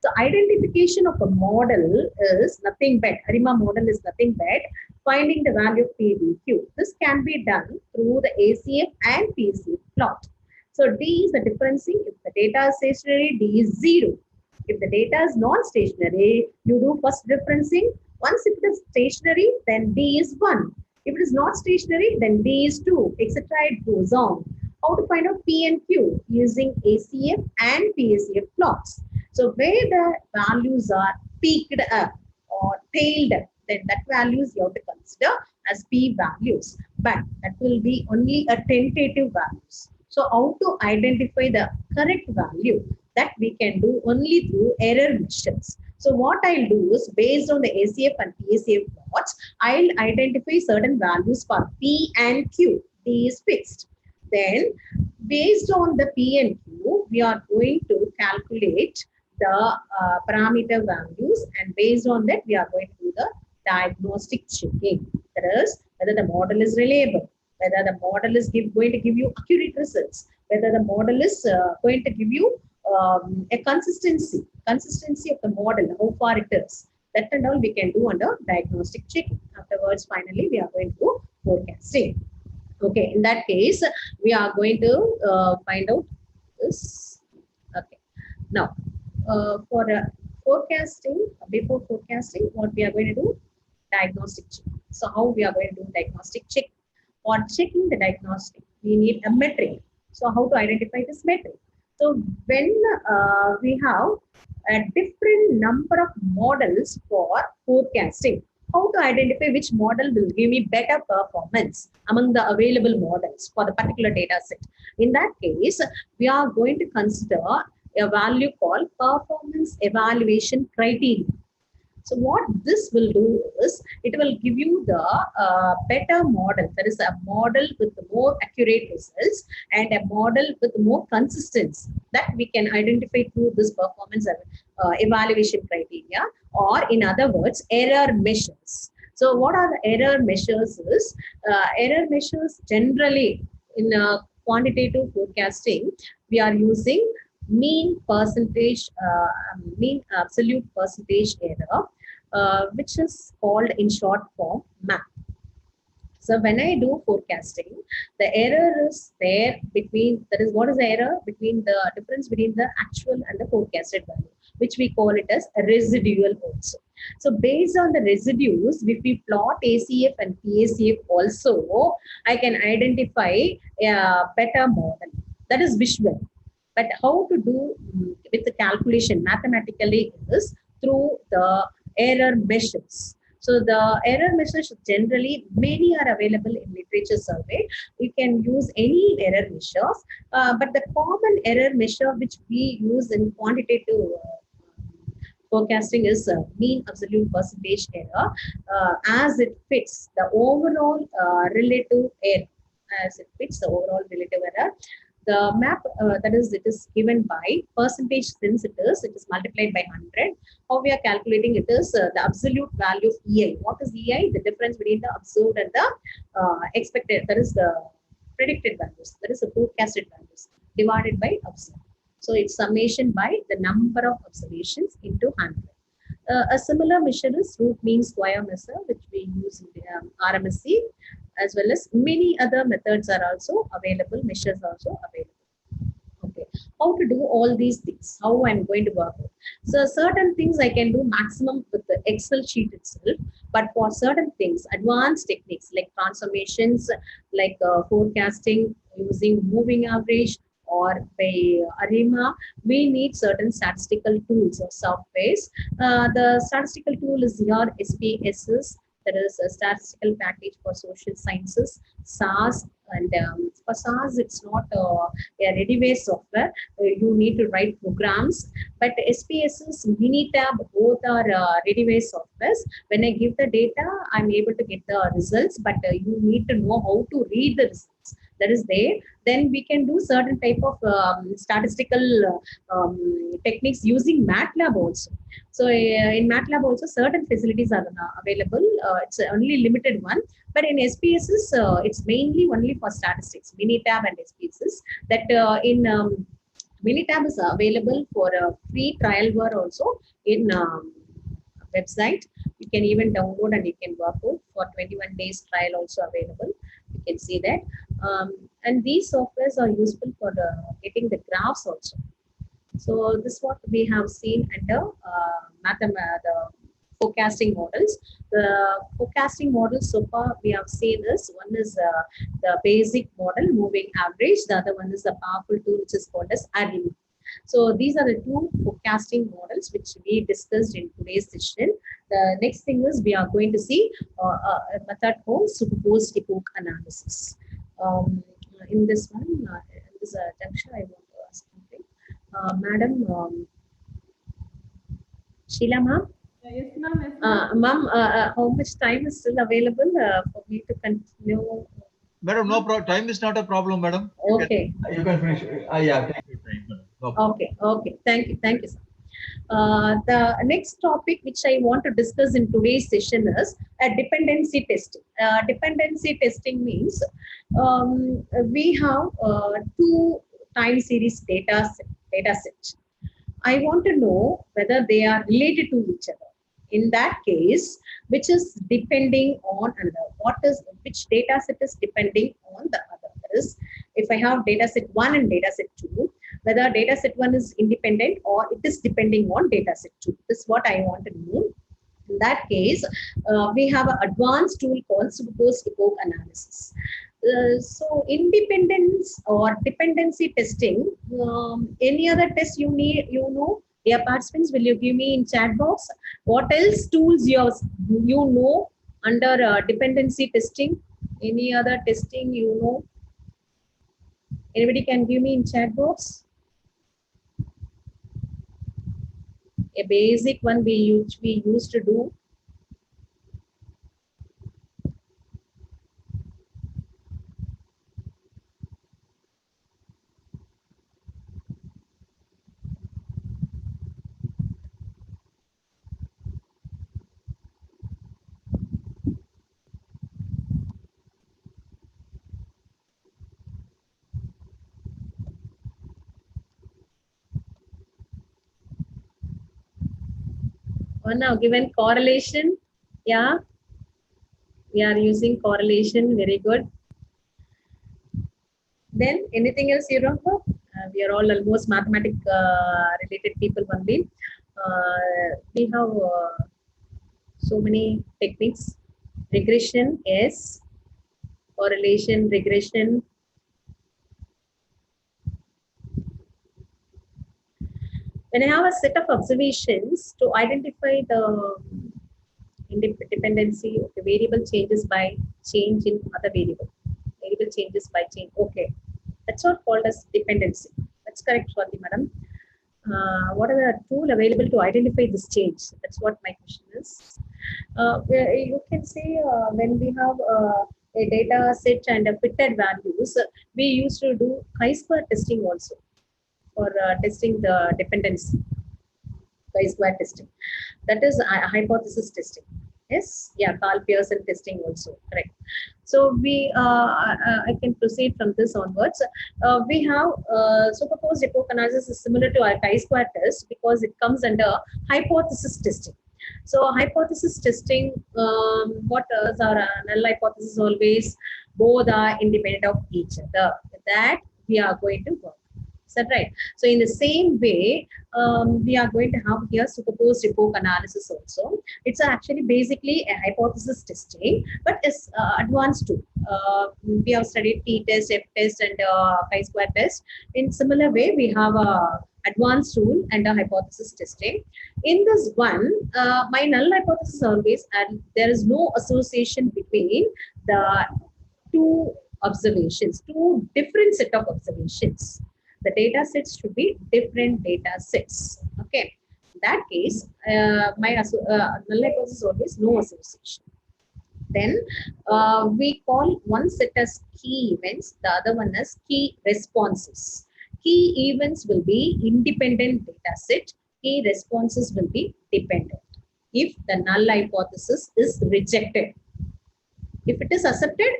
Speaker 2: So identification of a model is nothing but, ARIMA model is nothing but finding the value of P, D, Q. This can be done through the ACF and PCF plot. So D is the differencing. If the data is stationary, D is 0. If the data is non-stationary, you do first differencing. Once it is stationary, then D is 1. If it is not stationary, then D is 2, etc. It goes on. How to find out P and Q? Using ACF and PACF plots. So where the values are peaked up or tailed up, then that values you have to consider as P values. But that will be only a tentative values. So how to identify the correct value? That we can do only through error measures. So what I'll do is, based on the ACF and PACF plots, I'll identify certain values for P and Q. D is fixed. Then based on the P and Q, we are going to calculate the parameter values, and based on that, we are going to do the diagnostic checking. That is, whether the model is reliable, whether the model is going to give you accurate results, whether the model is going to give you a consistency of the model, how far it is. That and all we can do under diagnostic checking. Afterwards, finally, we are going to do forecasting. Okay, in that case, we are going to find out this. Okay, now for forecasting, before forecasting, what we are going to do? Diagnostic check. So how we are going to do diagnostic check? For checking the diagnostic, we need a metric. So how to identify this metric? So when we have a different number of models for forecasting, how to identify which model will give me better performance among the available models for the particular data set? In that case, we are going to consider a value called performance evaluation criteria. So what this will do is, it will give you the better model. That is a model with more accurate results and a model with more consistency that we can identify through this performance evaluation criteria, or in other words, error measures. So what are the error measures is, error measures generally in quantitative forecasting, we are using mean percentage, mean absolute percentage error, which is called in short form MAPE. So when I do forecasting, the error is there between, that is, what is the error? Between the difference between the actual and the forecasted value, which we call it as a residual also. So based on the residues, if we plot ACF and PACF also, I can identify a better model. That is visual. But how to do with the calculation mathematically is through the error measures. So the error measures generally, many are available in literature survey. You can use any error measures, but the common error measure which we use in quantitative forecasting is mean absolute percentage error as it fits the overall relative error. As it fits the overall relative error. The map that is, it is given by percentage since it is multiplied by 100. How we are calculating it is the absolute value of EI. What is EI? The difference between the observed and the expected. That is the predicted values. That is the forecasted values divided by observed. So it's summation by the number of observations into 100. A similar measure is root mean square measure, which we use in the RMSE, as well as many other methods are also available, measures also available. Okay, how to do all these things, how I'm going to work out. So certain things I can do maximum with the Excel sheet itself, but for certain things, advanced techniques like transformations, like forecasting using moving average, or by ARIMA, we need certain statistical tools or softwares. The statistical tool is your SPSS, that is a statistical package for social sciences, SAS, and for SAS, it's not a ready-based software. You need to write programs, but SPSS, Minitab, both are ready-based softwares. When I give the data, I'm able to get the results, but you need to know how to read the results. That is there. Then we can do certain type of statistical techniques using MATLAB also. So in MATLAB also certain facilities are available. It's only limited one, but in SPSS it's mainly only for statistics. Minitab and SPSS. That in Minitab is available for a free trial were also in website. You can even download and you can work out for 21 days trial also available. You can see that. And these softwares are useful for getting the graphs also. So this is what we have seen under the forecasting models. The forecasting models so far we have seen this. One is the basic model, moving average. The other one is the powerful tool which is called as ARIMA. So these are the two forecasting models which we discussed in today's session. The next thing is we are going to see a method called superposed epoch analysis. In this one, in this junction, I want to ask something. Madam Sheila ma'am?
Speaker 1: Yes, ma'am. Yes, ma'am.
Speaker 2: Ma'am, how much time is still available for me to continue?
Speaker 3: Madam, no problem. Time is not a problem, madam.
Speaker 2: Okay.
Speaker 3: You can finish. Yeah, take your time, madam. No problem.
Speaker 2: Okay. Okay. Thank you, sir. The next topic which I want to discuss in today's session is dependency testing. Dependency testing means we have two time series data set. I want to know whether they are related to each other. In that case, which is depending on another. Which data set is depending on the other? That is, if I have data set 1 and data set 2, whether data set 1 is independent or it is depending on data set 2. This is what I want to know. In that case, we have an advanced tool called superposed epoch analysis. So independence or dependency testing, any other test you need, dear participants, will you give me in chat box what else tools you know under dependency testing? Any other testing you know? Anybody can give me in chat box? A basic one we used to do. Now given correlation, yeah, we are using correlation. Very good. Then anything else you remember? We are all almost mathematic related people only. We have so many techniques. Regression, yes. Correlation, regression. When I have a set of observations to identify the dependency of the variable changes by change in other variable. Variable changes by change. Okay. That's what called as dependency. That's correct, Swati madam. what are the tool available to identify this change? That's what my question is. You can say when we have a data set and a fitted values, we used to do chi-square testing also for testing the dependency. Chi-square testing. That is hypothesis testing. Yes, yeah, Carl Pearson testing also, correct. So I can proceed from this onwards. We have superposed epoch analysis is similar to our chi-square test because it comes under hypothesis testing. So hypothesis testing, what is our null hypothesis always? Both are independent of each other. That we are going to work. Is that right? So in the same way, we are going to have here superposed epoch analysis also. It's actually basically a hypothesis testing, but it's advanced too. We have studied t-test, f-test, and chi-square test. In similar way, we have a advanced tool and a hypothesis testing. In this one, my null hypothesis always, and there is no association between the two observations, two different set of observations. The data sets should be different data sets. Okay. In that case, my null hypothesis is always no association. Then we call one set as key events, the other one as key responses. Key events will be independent data set. Key responses will be dependent. If the null hypothesis is rejected, if it is accepted,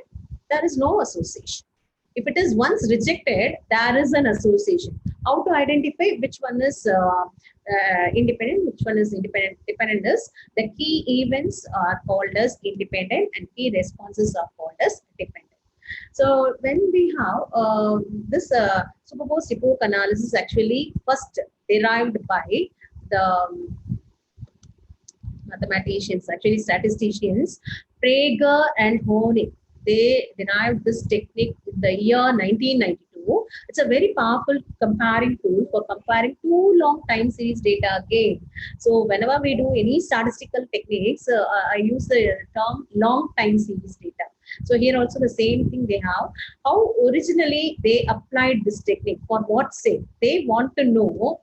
Speaker 2: there is no association. If it is once rejected, there is an association. How to identify which one is independent, which one is independent? Dependent is the key events are called as independent and key responses are called as dependent. So when we have this superposed epoch analysis actually first derived by the mathematicians, actually statisticians, Prager and Honig. They derived this technique in the year 1992. It's a very powerful comparing tool for comparing two long time series data again. So whenever we do any statistical techniques, I use the term long time series data. So here also the same thing they have. How originally they applied this technique, for what sake? They want to know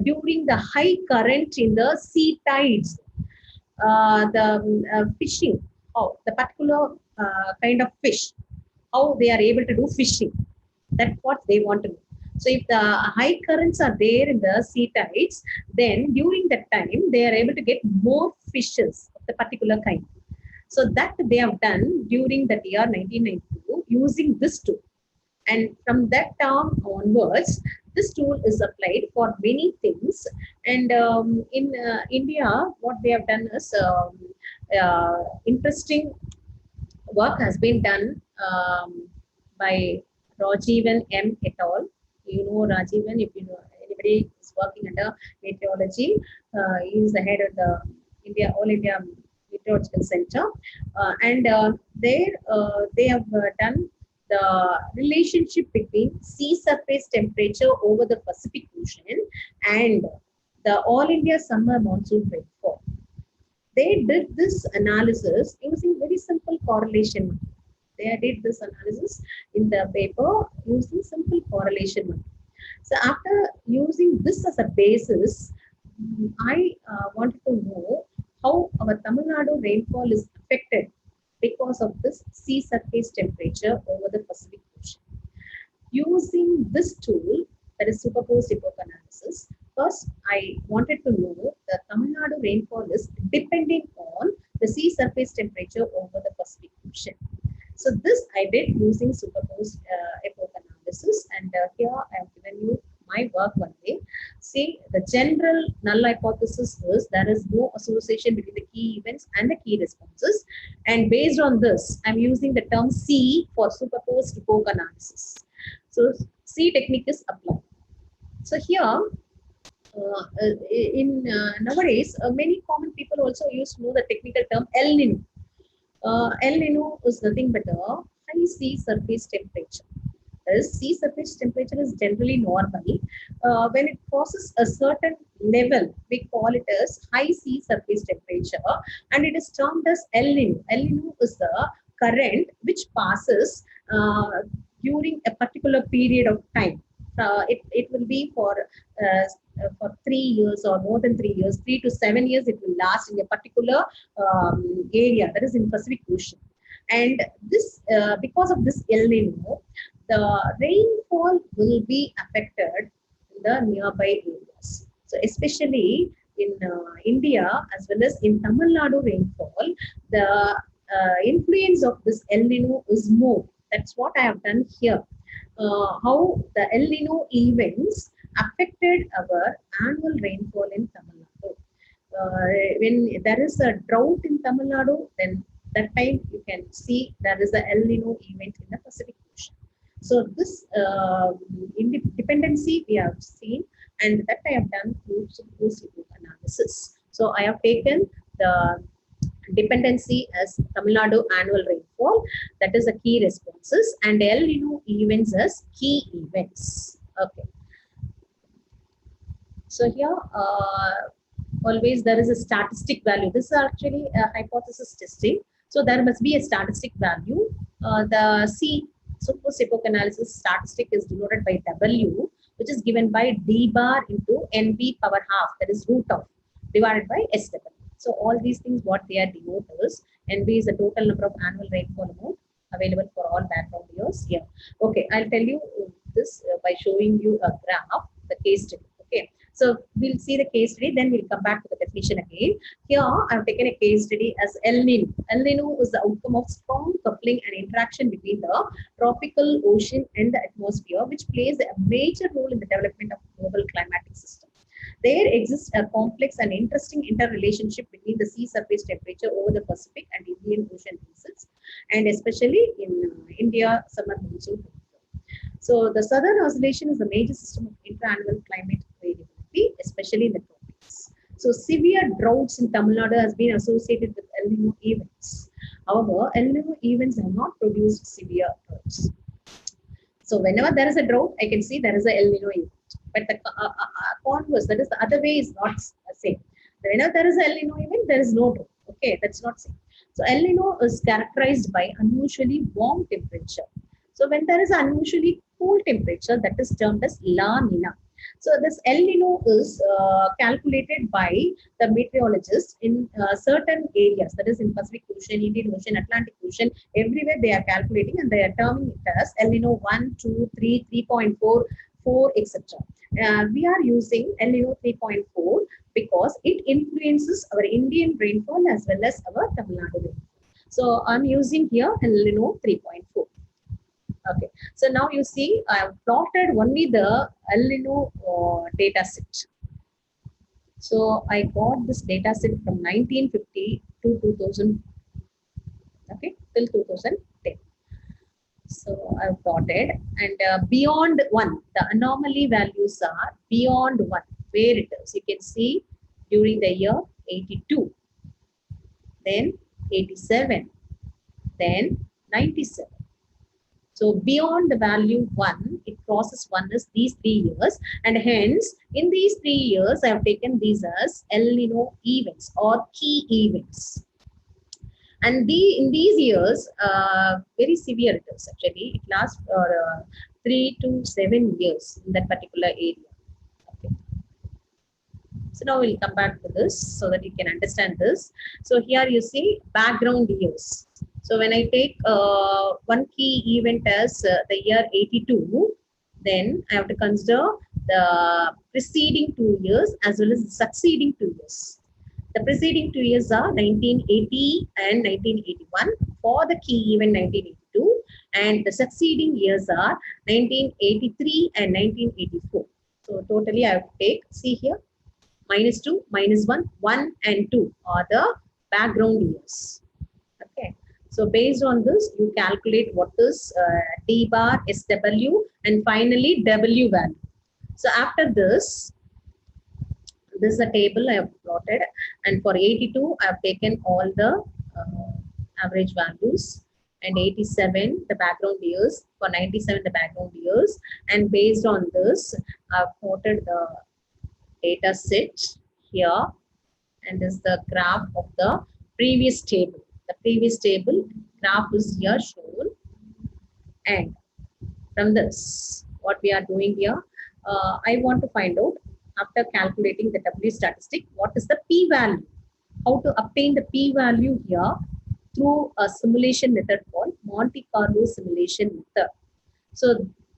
Speaker 2: during the high current in the sea tides, the fishing, how the particular kind of fish, how they are able to do fishing. That's what they want to know. So if the high currents are there in the sea tides, then during that time, they are able to get more fishes of the particular kind. So that they have done during the year 1992 using this tool. And from that time onwards, this tool is applied for many things. And in India, what they have done is interesting work has been done by Rajivan M. et al. You know Rajivan, if you know anybody is working under meteorology, he is the head of the All India Meteorological Center, and there they have done the relationship between sea surface temperature over the Pacific Ocean and the All India summer monsoon rainfall. They did this analysis using very simple correlation. They did this analysis in the paper using simple correlation. So after using this as a basis, I wanted to know how our Tamil Nadu rainfall is affected because of this sea surface temperature over the Pacific Ocean. Using this tool, that is superposed epoch analysis, first I wanted to know the Tamil Nadu rainfall is depending on the sea surface temperature over the Pacific Ocean. So this I did using superposed epoch analysis, and here I have given you my work one day. See, the general null hypothesis is there is no association between the key events and the key responses. And based on this, I'm using the term C for superposed epoch analysis. So C technique is applied. So here, nowadays, many common people also used to know the technical term El Nino. El Nino is nothing but a high sea surface temperature. Sea surface temperature is generally normal. When it crosses a certain level, we call it as high sea surface temperature, and it is termed as El Nino. El Nino is the current which passes during a particular period of time. it will be for 3 years or more than 3 years, 3 to 7 years. It will last in a particular area, that is in Pacific Ocean. And this because of this El Nino, the rainfall will be affected in the nearby areas. So especially in India as well as in Tamil Nadu rainfall, the influence of this El Nino is more. That's what I have done here. How the El Nino events affected our annual rainfall in Tamil Nadu. When there is a drought in Tamil Nadu, then that time you can see there is a El Nino event in the Pacific Ocean. So this dependency we have seen, and that I have done through SUPERPOSED analysis. So I have taken the dependency as Tamil Nadu annual rainfall, that is the key responses, and El Nino events as key events. Okay. So here, always there is a statistic value. This is actually a hypothesis testing. So there must be a statistic value. The SUPERPOSED epoch analysis statistic is denoted by W, which is given by D bar into NB power half, that is root of, divided by SW. So all these things, what they are denoted is, NB is the total number of annual rainfall amount available for all background years here. Okay, I'll tell you this by showing you a graph, the case study. Okay, so we'll see the case study, then we'll come back to the definition again. Here, I've taken a case study as El Nino. El Nino is the outcome of strong coupling and interaction between the tropical ocean and the atmosphere, which plays a major role in the development of global climatic system. There exists a complex and interesting interrelationship between the sea surface temperature over the Pacific and Indian Ocean basins, and especially in India summer monsoon. So the southern oscillation is a major system of interannual climate variability, especially in the tropics. So severe droughts in Tamil Nadu has been associated with El Nino events. However, El Nino events have not produced severe droughts. So whenever there is a drought, I can see there is a El Nino event. But the converse, that is the other way, is not the same. Whenever there is an El Nino event, there is no drought. Okay, that's not same. So El Nino is characterized by unusually warm temperature. So when there is unusually cool temperature, that is termed as La Nina. So this El Nino is calculated by the meteorologists in certain areas, that is in Pacific Ocean, Indian Ocean, Atlantic Ocean, everywhere they are calculating, and they are terming it as El Nino 1, 2, 3, 3.4, 4, etc. We are using El Nino 3.4 because it influences our Indian rainfall as well as our Tamil Nadu rainfall. So I'm using here El Nino 3.4. Okay, so now you see I have plotted only the El Nino data set. So I got this data set from 1950 to 2000, okay, till 2010. So I've plotted, and beyond 1, the anomaly values are beyond 1, where it is. You can see during the year 82, then 87, then 97. So beyond the value 1, it crosses 1 is these 3 years, and hence in these 3 years I have taken these as El Nino events or key events. And in these years, very severe it is actually. It lasts for 3 to 7 years in that particular area. Okay. So now we'll come back to this so that you can understand this. So here you see background years. So when I take one key event as the year 82, then I have to consider the preceding 2 years as well as the succeeding 2 years. The preceding 2 years are 1980 and 1981 for the key event 1982, and the succeeding years are 1983 and 1984. So totally I have to take, see here, -2, -1, 1 and 2 are the background years. Okay. So based on this, you calculate what is D bar, SW, and finally W value. So after this is a table I have plotted, and for 82, I have taken all the average values, and 87, the background years, for 97, the background years, and based on this, I have plotted the data set here, and this is the graph of the previous table. The previous table graph is here shown, and from this, what we are doing here. I want to find out, after calculating the W statistic, what is the p-value? How to obtain the p-value here through a simulation method called Monte Carlo simulation method. So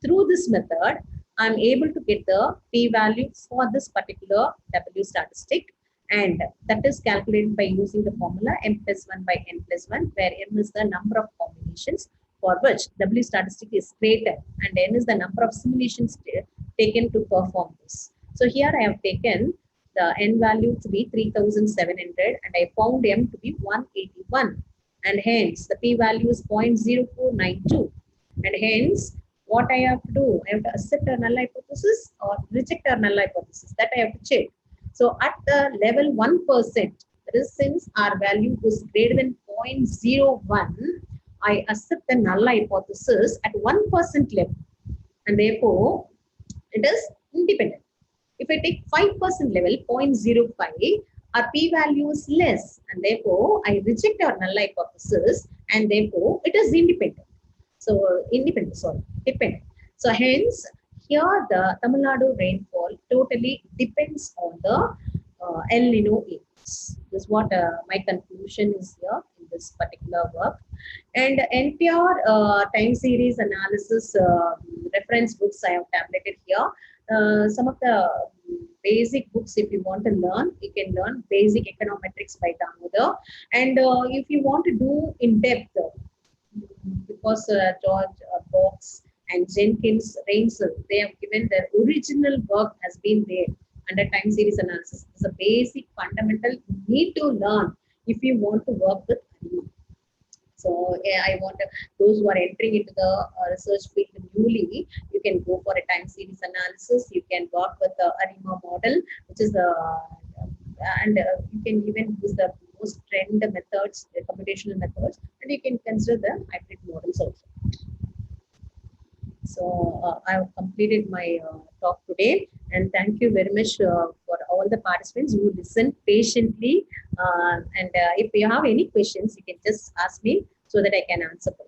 Speaker 2: through this method, I'm able to get the p-value for this particular W statistic, and that is calculated by using the formula m+1 by n+1, where m is the number of combinations for which W statistic is greater and n is the number of simulations taken to perform this. So here I have taken the n value to be 3700 and I found m to be 181, and hence the p-value is 0.0492, and hence what I have to do, I have to accept a null hypothesis or reject a null hypothesis. That I have to check. So at the level 1%, that is, since our value was greater than 0.01, I accept the null hypothesis at 1% level, and therefore it is independent. If I take 5% level, 0.05, our p-value is less, and therefore I reject our null hypothesis, and therefore it is independent. So dependent. So hence here the Tamil Nadu rainfall totally depends on the El Nino events. This is what my conclusion is here in this particular work. And entire time series analysis reference books I have tabulated here. Some of the basic books, if you want to learn, you can learn Basic Econometrics by Damodar. And if you want to do in depth, because George Box and Jenkins, Rainsel, they have given their original work has been there under time series analysis. It's a basic fundamental you need to learn if you want to work with ARIMA. So I want those who are entering into the research field newly, you can go for a time series analysis. You can work with the ARIMA model, which is the you can even use the most trend methods, the computational methods, and you can consider the hybrid models also. So I have completed my talk today, and thank you very much for all the participants who listened patiently. And if you have any questions, you can just ask me so that I can answer them.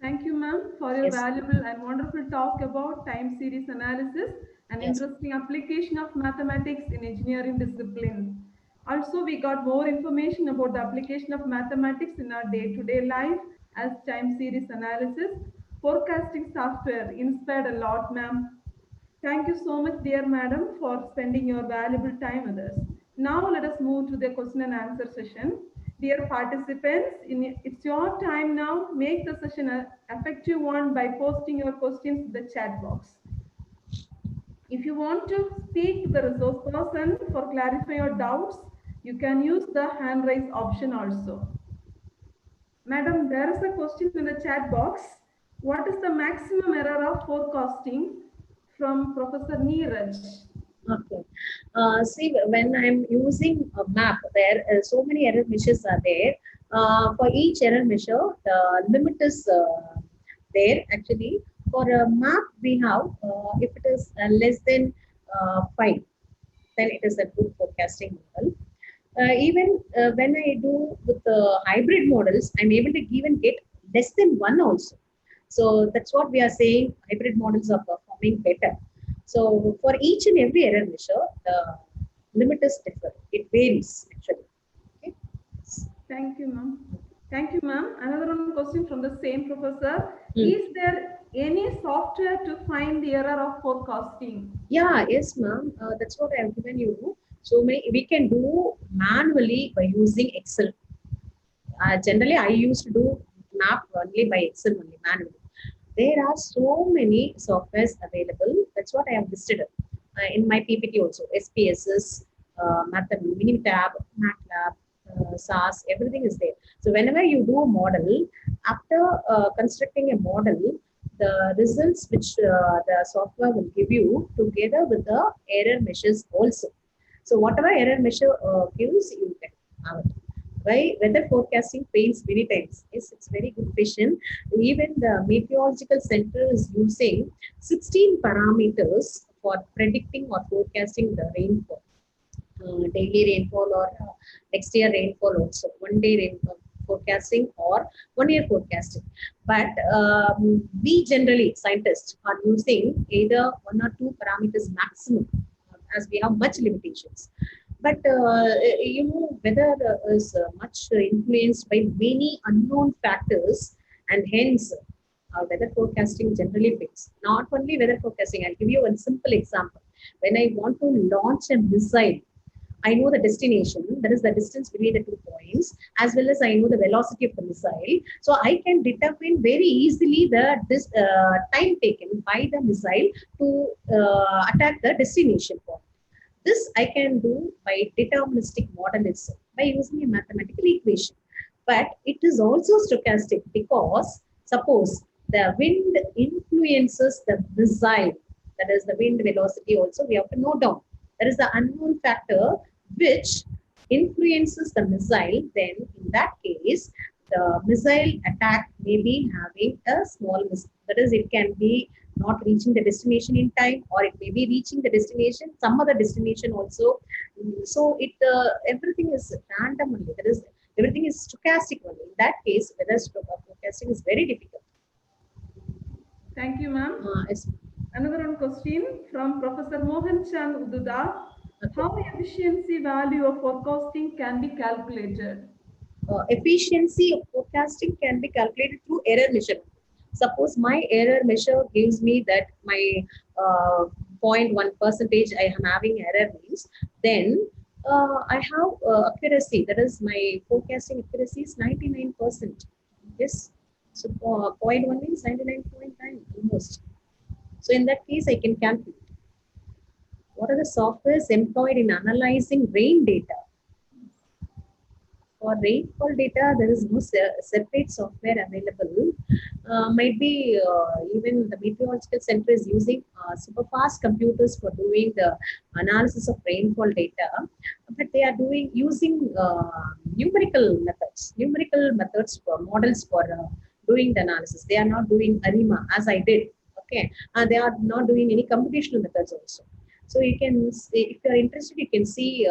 Speaker 1: Thank you, ma'am, for your valuable and wonderful talk about time series analysis and interesting application of mathematics in engineering discipline. Also, we got more information about the application of mathematics in our day-to-day life as time series analysis. Forecasting software inspired a lot, ma'am. Thank you so much, dear madam, for spending your valuable time with us. Now let us move to the question and answer session. Dear participants, it's your time now. Make the session an effective one by posting your questions in the chat box. If you want to speak to the resource person for clarify your doubts, you can use the hand raise option also. Madam, there is a question in the chat box. What is the maximum error of forecasting? From Professor Neeraj.
Speaker 2: Okay. See, when I'm using a map, there so many error measures are there. For each error measure, the limit is there. Actually, for a map, we have if it is less than 5, then it is a good forecasting model. Even when I do with the hybrid models, I'm able to even get less than 1 also. So that's what we are saying. Hybrid models are performing better. So for each and every error measure, the limit is different. It varies actually. Okay.
Speaker 1: Thank you, ma'am. Thank you, ma'am. Another one question from the same professor. Is there any software to find the error of forecasting?
Speaker 2: Yeah, yes, ma'am. That's what I have given you. So we can do manually by using Excel. Generally, I used to do map only by Excel only manually. There are so many softwares available. That's what I have listed in my PPT also. SPSS, Minitab, MATLAB, SAS, everything is there. So whenever you do a model, after constructing a model, the results which the software will give you together with the error measures also. So whatever error measure gives, you can have it. Why weather forecasting fails many times? Yes, it's very good question. Even the meteorological center is using 16 parameters for predicting or forecasting the rainfall, daily rainfall or next year rainfall also, 1 day rainfall. forecasting or 1 year forecasting. But we generally, scientists, are using either 1 or 2 parameters maximum, as we have much limitations. But weather is much influenced by many unknown factors, and hence weather forecasting generally fits. Not only weather forecasting, I'll give you one simple example. When I want to launch a missile, I know the destination, that is the distance between the 2 points, as well as I know the velocity of the missile. So I can determine very easily this time taken by the missile to attack the destination point. This I can do by deterministic model itself, by using a mathematical equation. But it is also stochastic because suppose the wind influences the missile, that is the wind velocity also we have to note down. There is the unknown factor which influences the missile. Then in that case, the missile attack may be having a small mistake. That is, it can be not reaching the destination in time, or it may be reaching the destination, some other destination also. So it everything is random only. That is, everything is stochastic only. In that case, weather forecasting is very difficult.
Speaker 1: Thank you, ma'am.
Speaker 2: Yes.
Speaker 1: Another one question from Professor Mohan Chand Ududa. How efficiency value of forecasting can be calculated?
Speaker 2: Efficiency of forecasting can be calculated through error measurement. Suppose my error measure gives me that my 0.1% I am having error means, then I have accuracy, that is my forecasting accuracy is 99%. Yes. So 0.1 means 99.9 almost. So in that case, I can calculate. What are the softwares employed in analyzing rain data? For rainfall data, there is no separate software available. Might be even the Meteorological Center is using super fast computers for doing the analysis of rainfall data, but they are using numerical methods for models for doing the analysis. They are not doing ARIMA as I did. Okay, they are not doing any computational methods also. So you can, if you are interested, you can see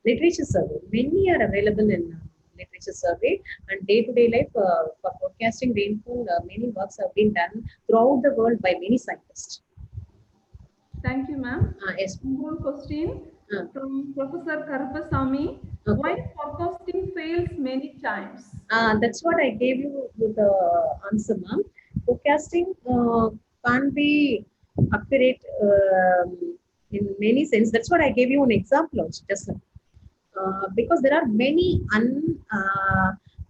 Speaker 2: literature survey. Many are available in literature survey, and day-to-day life for forecasting rainfall, many works have been done throughout the world by many scientists.
Speaker 1: Thank you, ma'am.
Speaker 2: Yes.
Speaker 1: One question from Professor Karupasamy.
Speaker 2: Okay.
Speaker 1: Why forecasting fails many times?
Speaker 2: That's what I gave you with the answer, ma'am. Forecasting can't be accurate in many sense. That's what I gave you an example also just now. Because there are many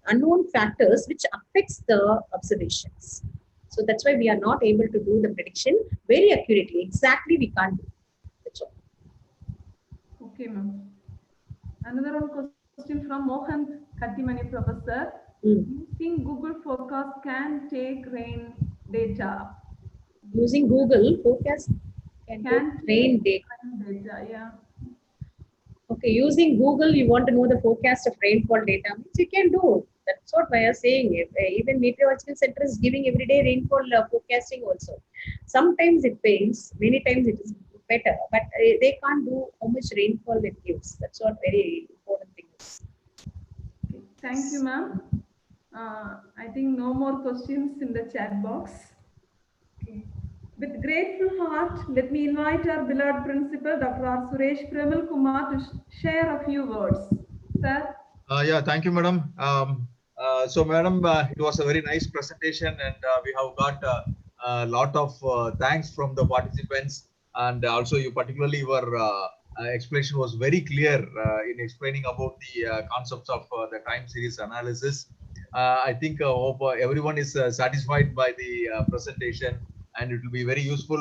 Speaker 2: unknown factors which affects the observations. So that's why we are not able to do the prediction very accurately. Exactly, we can't do. That's all.
Speaker 1: Okay, ma'am. Another one question from Mohan Katimani, Professor. Using Google Forecast can take rain data.
Speaker 2: Using Google Forecast can take rain data.
Speaker 1: Yeah.
Speaker 2: Okay, using Google, you want to know the forecast of rainfall data, means you can do. That's what we are saying. Even Meteorological Center is giving everyday rainfall forecasting also. Sometimes it fails, many times it is better, but they can't do how much rainfall it gives. That's what very important thing is.
Speaker 1: Okay. Thank you, ma'am. I think no more questions in the chat box. Okay. With grateful heart, let me invite our beloved principal, Dr.R.Suresh Premil Kumar, to share a few words. Sir?
Speaker 3: Yeah, thank you, madam. So, madam, it was a very nice presentation, and we have got a lot of thanks from the participants, and also you particularly your explanation was very clear in explaining about the concepts of the time series analysis. I think hope everyone is satisfied by the presentation, and it will be very useful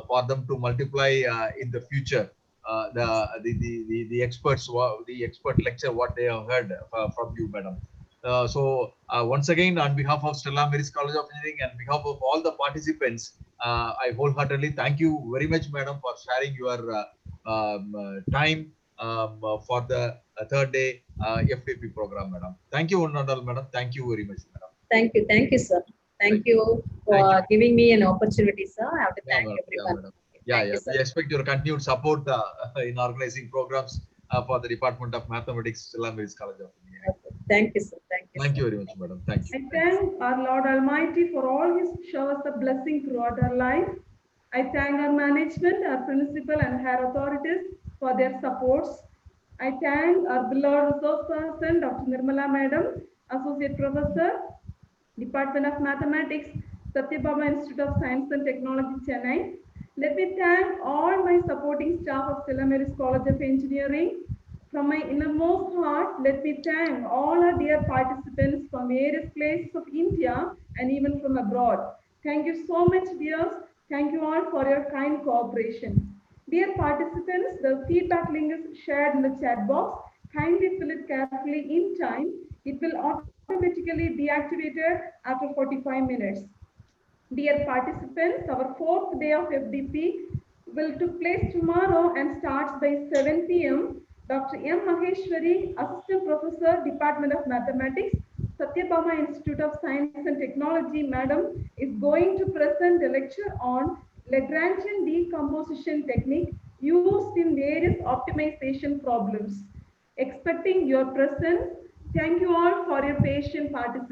Speaker 3: for them to multiply in the future. The experts, the expert lecture, what they have heard from you, madam. So once again, on behalf of Stella Mary's College of Engineering and behalf of all the participants, I wholeheartedly thank you very much, madam, for sharing your time for the third day FDP program, madam. Thank you, one and all, madam. Thank you very much, madam.
Speaker 2: Thank you, sir. Thank you for giving me an opportunity, sir. I have to thank everyone.
Speaker 3: Yeah. We expect your continued support in organizing programs for the Department of Mathematics, Stella Mary's College of Engineering.
Speaker 2: Thank you, sir. Thank you,
Speaker 3: Thank
Speaker 2: sir.
Speaker 3: you very much, madam. Thank you.
Speaker 1: I thank our Lord Almighty for all His showers of blessing throughout our life. I thank our management, our principal and her authorities for their supports. I thank our beloved resource person, Dr. Nirmala Madam, Associate Professor, Department of Mathematics, Sathyabama Institute of Science and Technology, Chennai. Let me thank all my supporting staff of Stella College of Engineering. From my innermost heart, let me thank all our dear participants from various places of India and even from abroad. Thank you so much, dears. Thank you all for your kind cooperation. Dear participants, the feedback link is shared in the chat box. Kindly fill it carefully in time. It will automatically deactivated after 45 minutes. Dear participants, our fourth day of FDP will take place tomorrow and starts by 7 p.m. Dr. M. Maheshwari, Assistant Professor, Department of Mathematics, Sathyabama Institute of Science and Technology, Madam, is going to present a lecture on Lagrangian decomposition technique used in various optimization problems. Expecting your presence. Thank you all for your patient participation.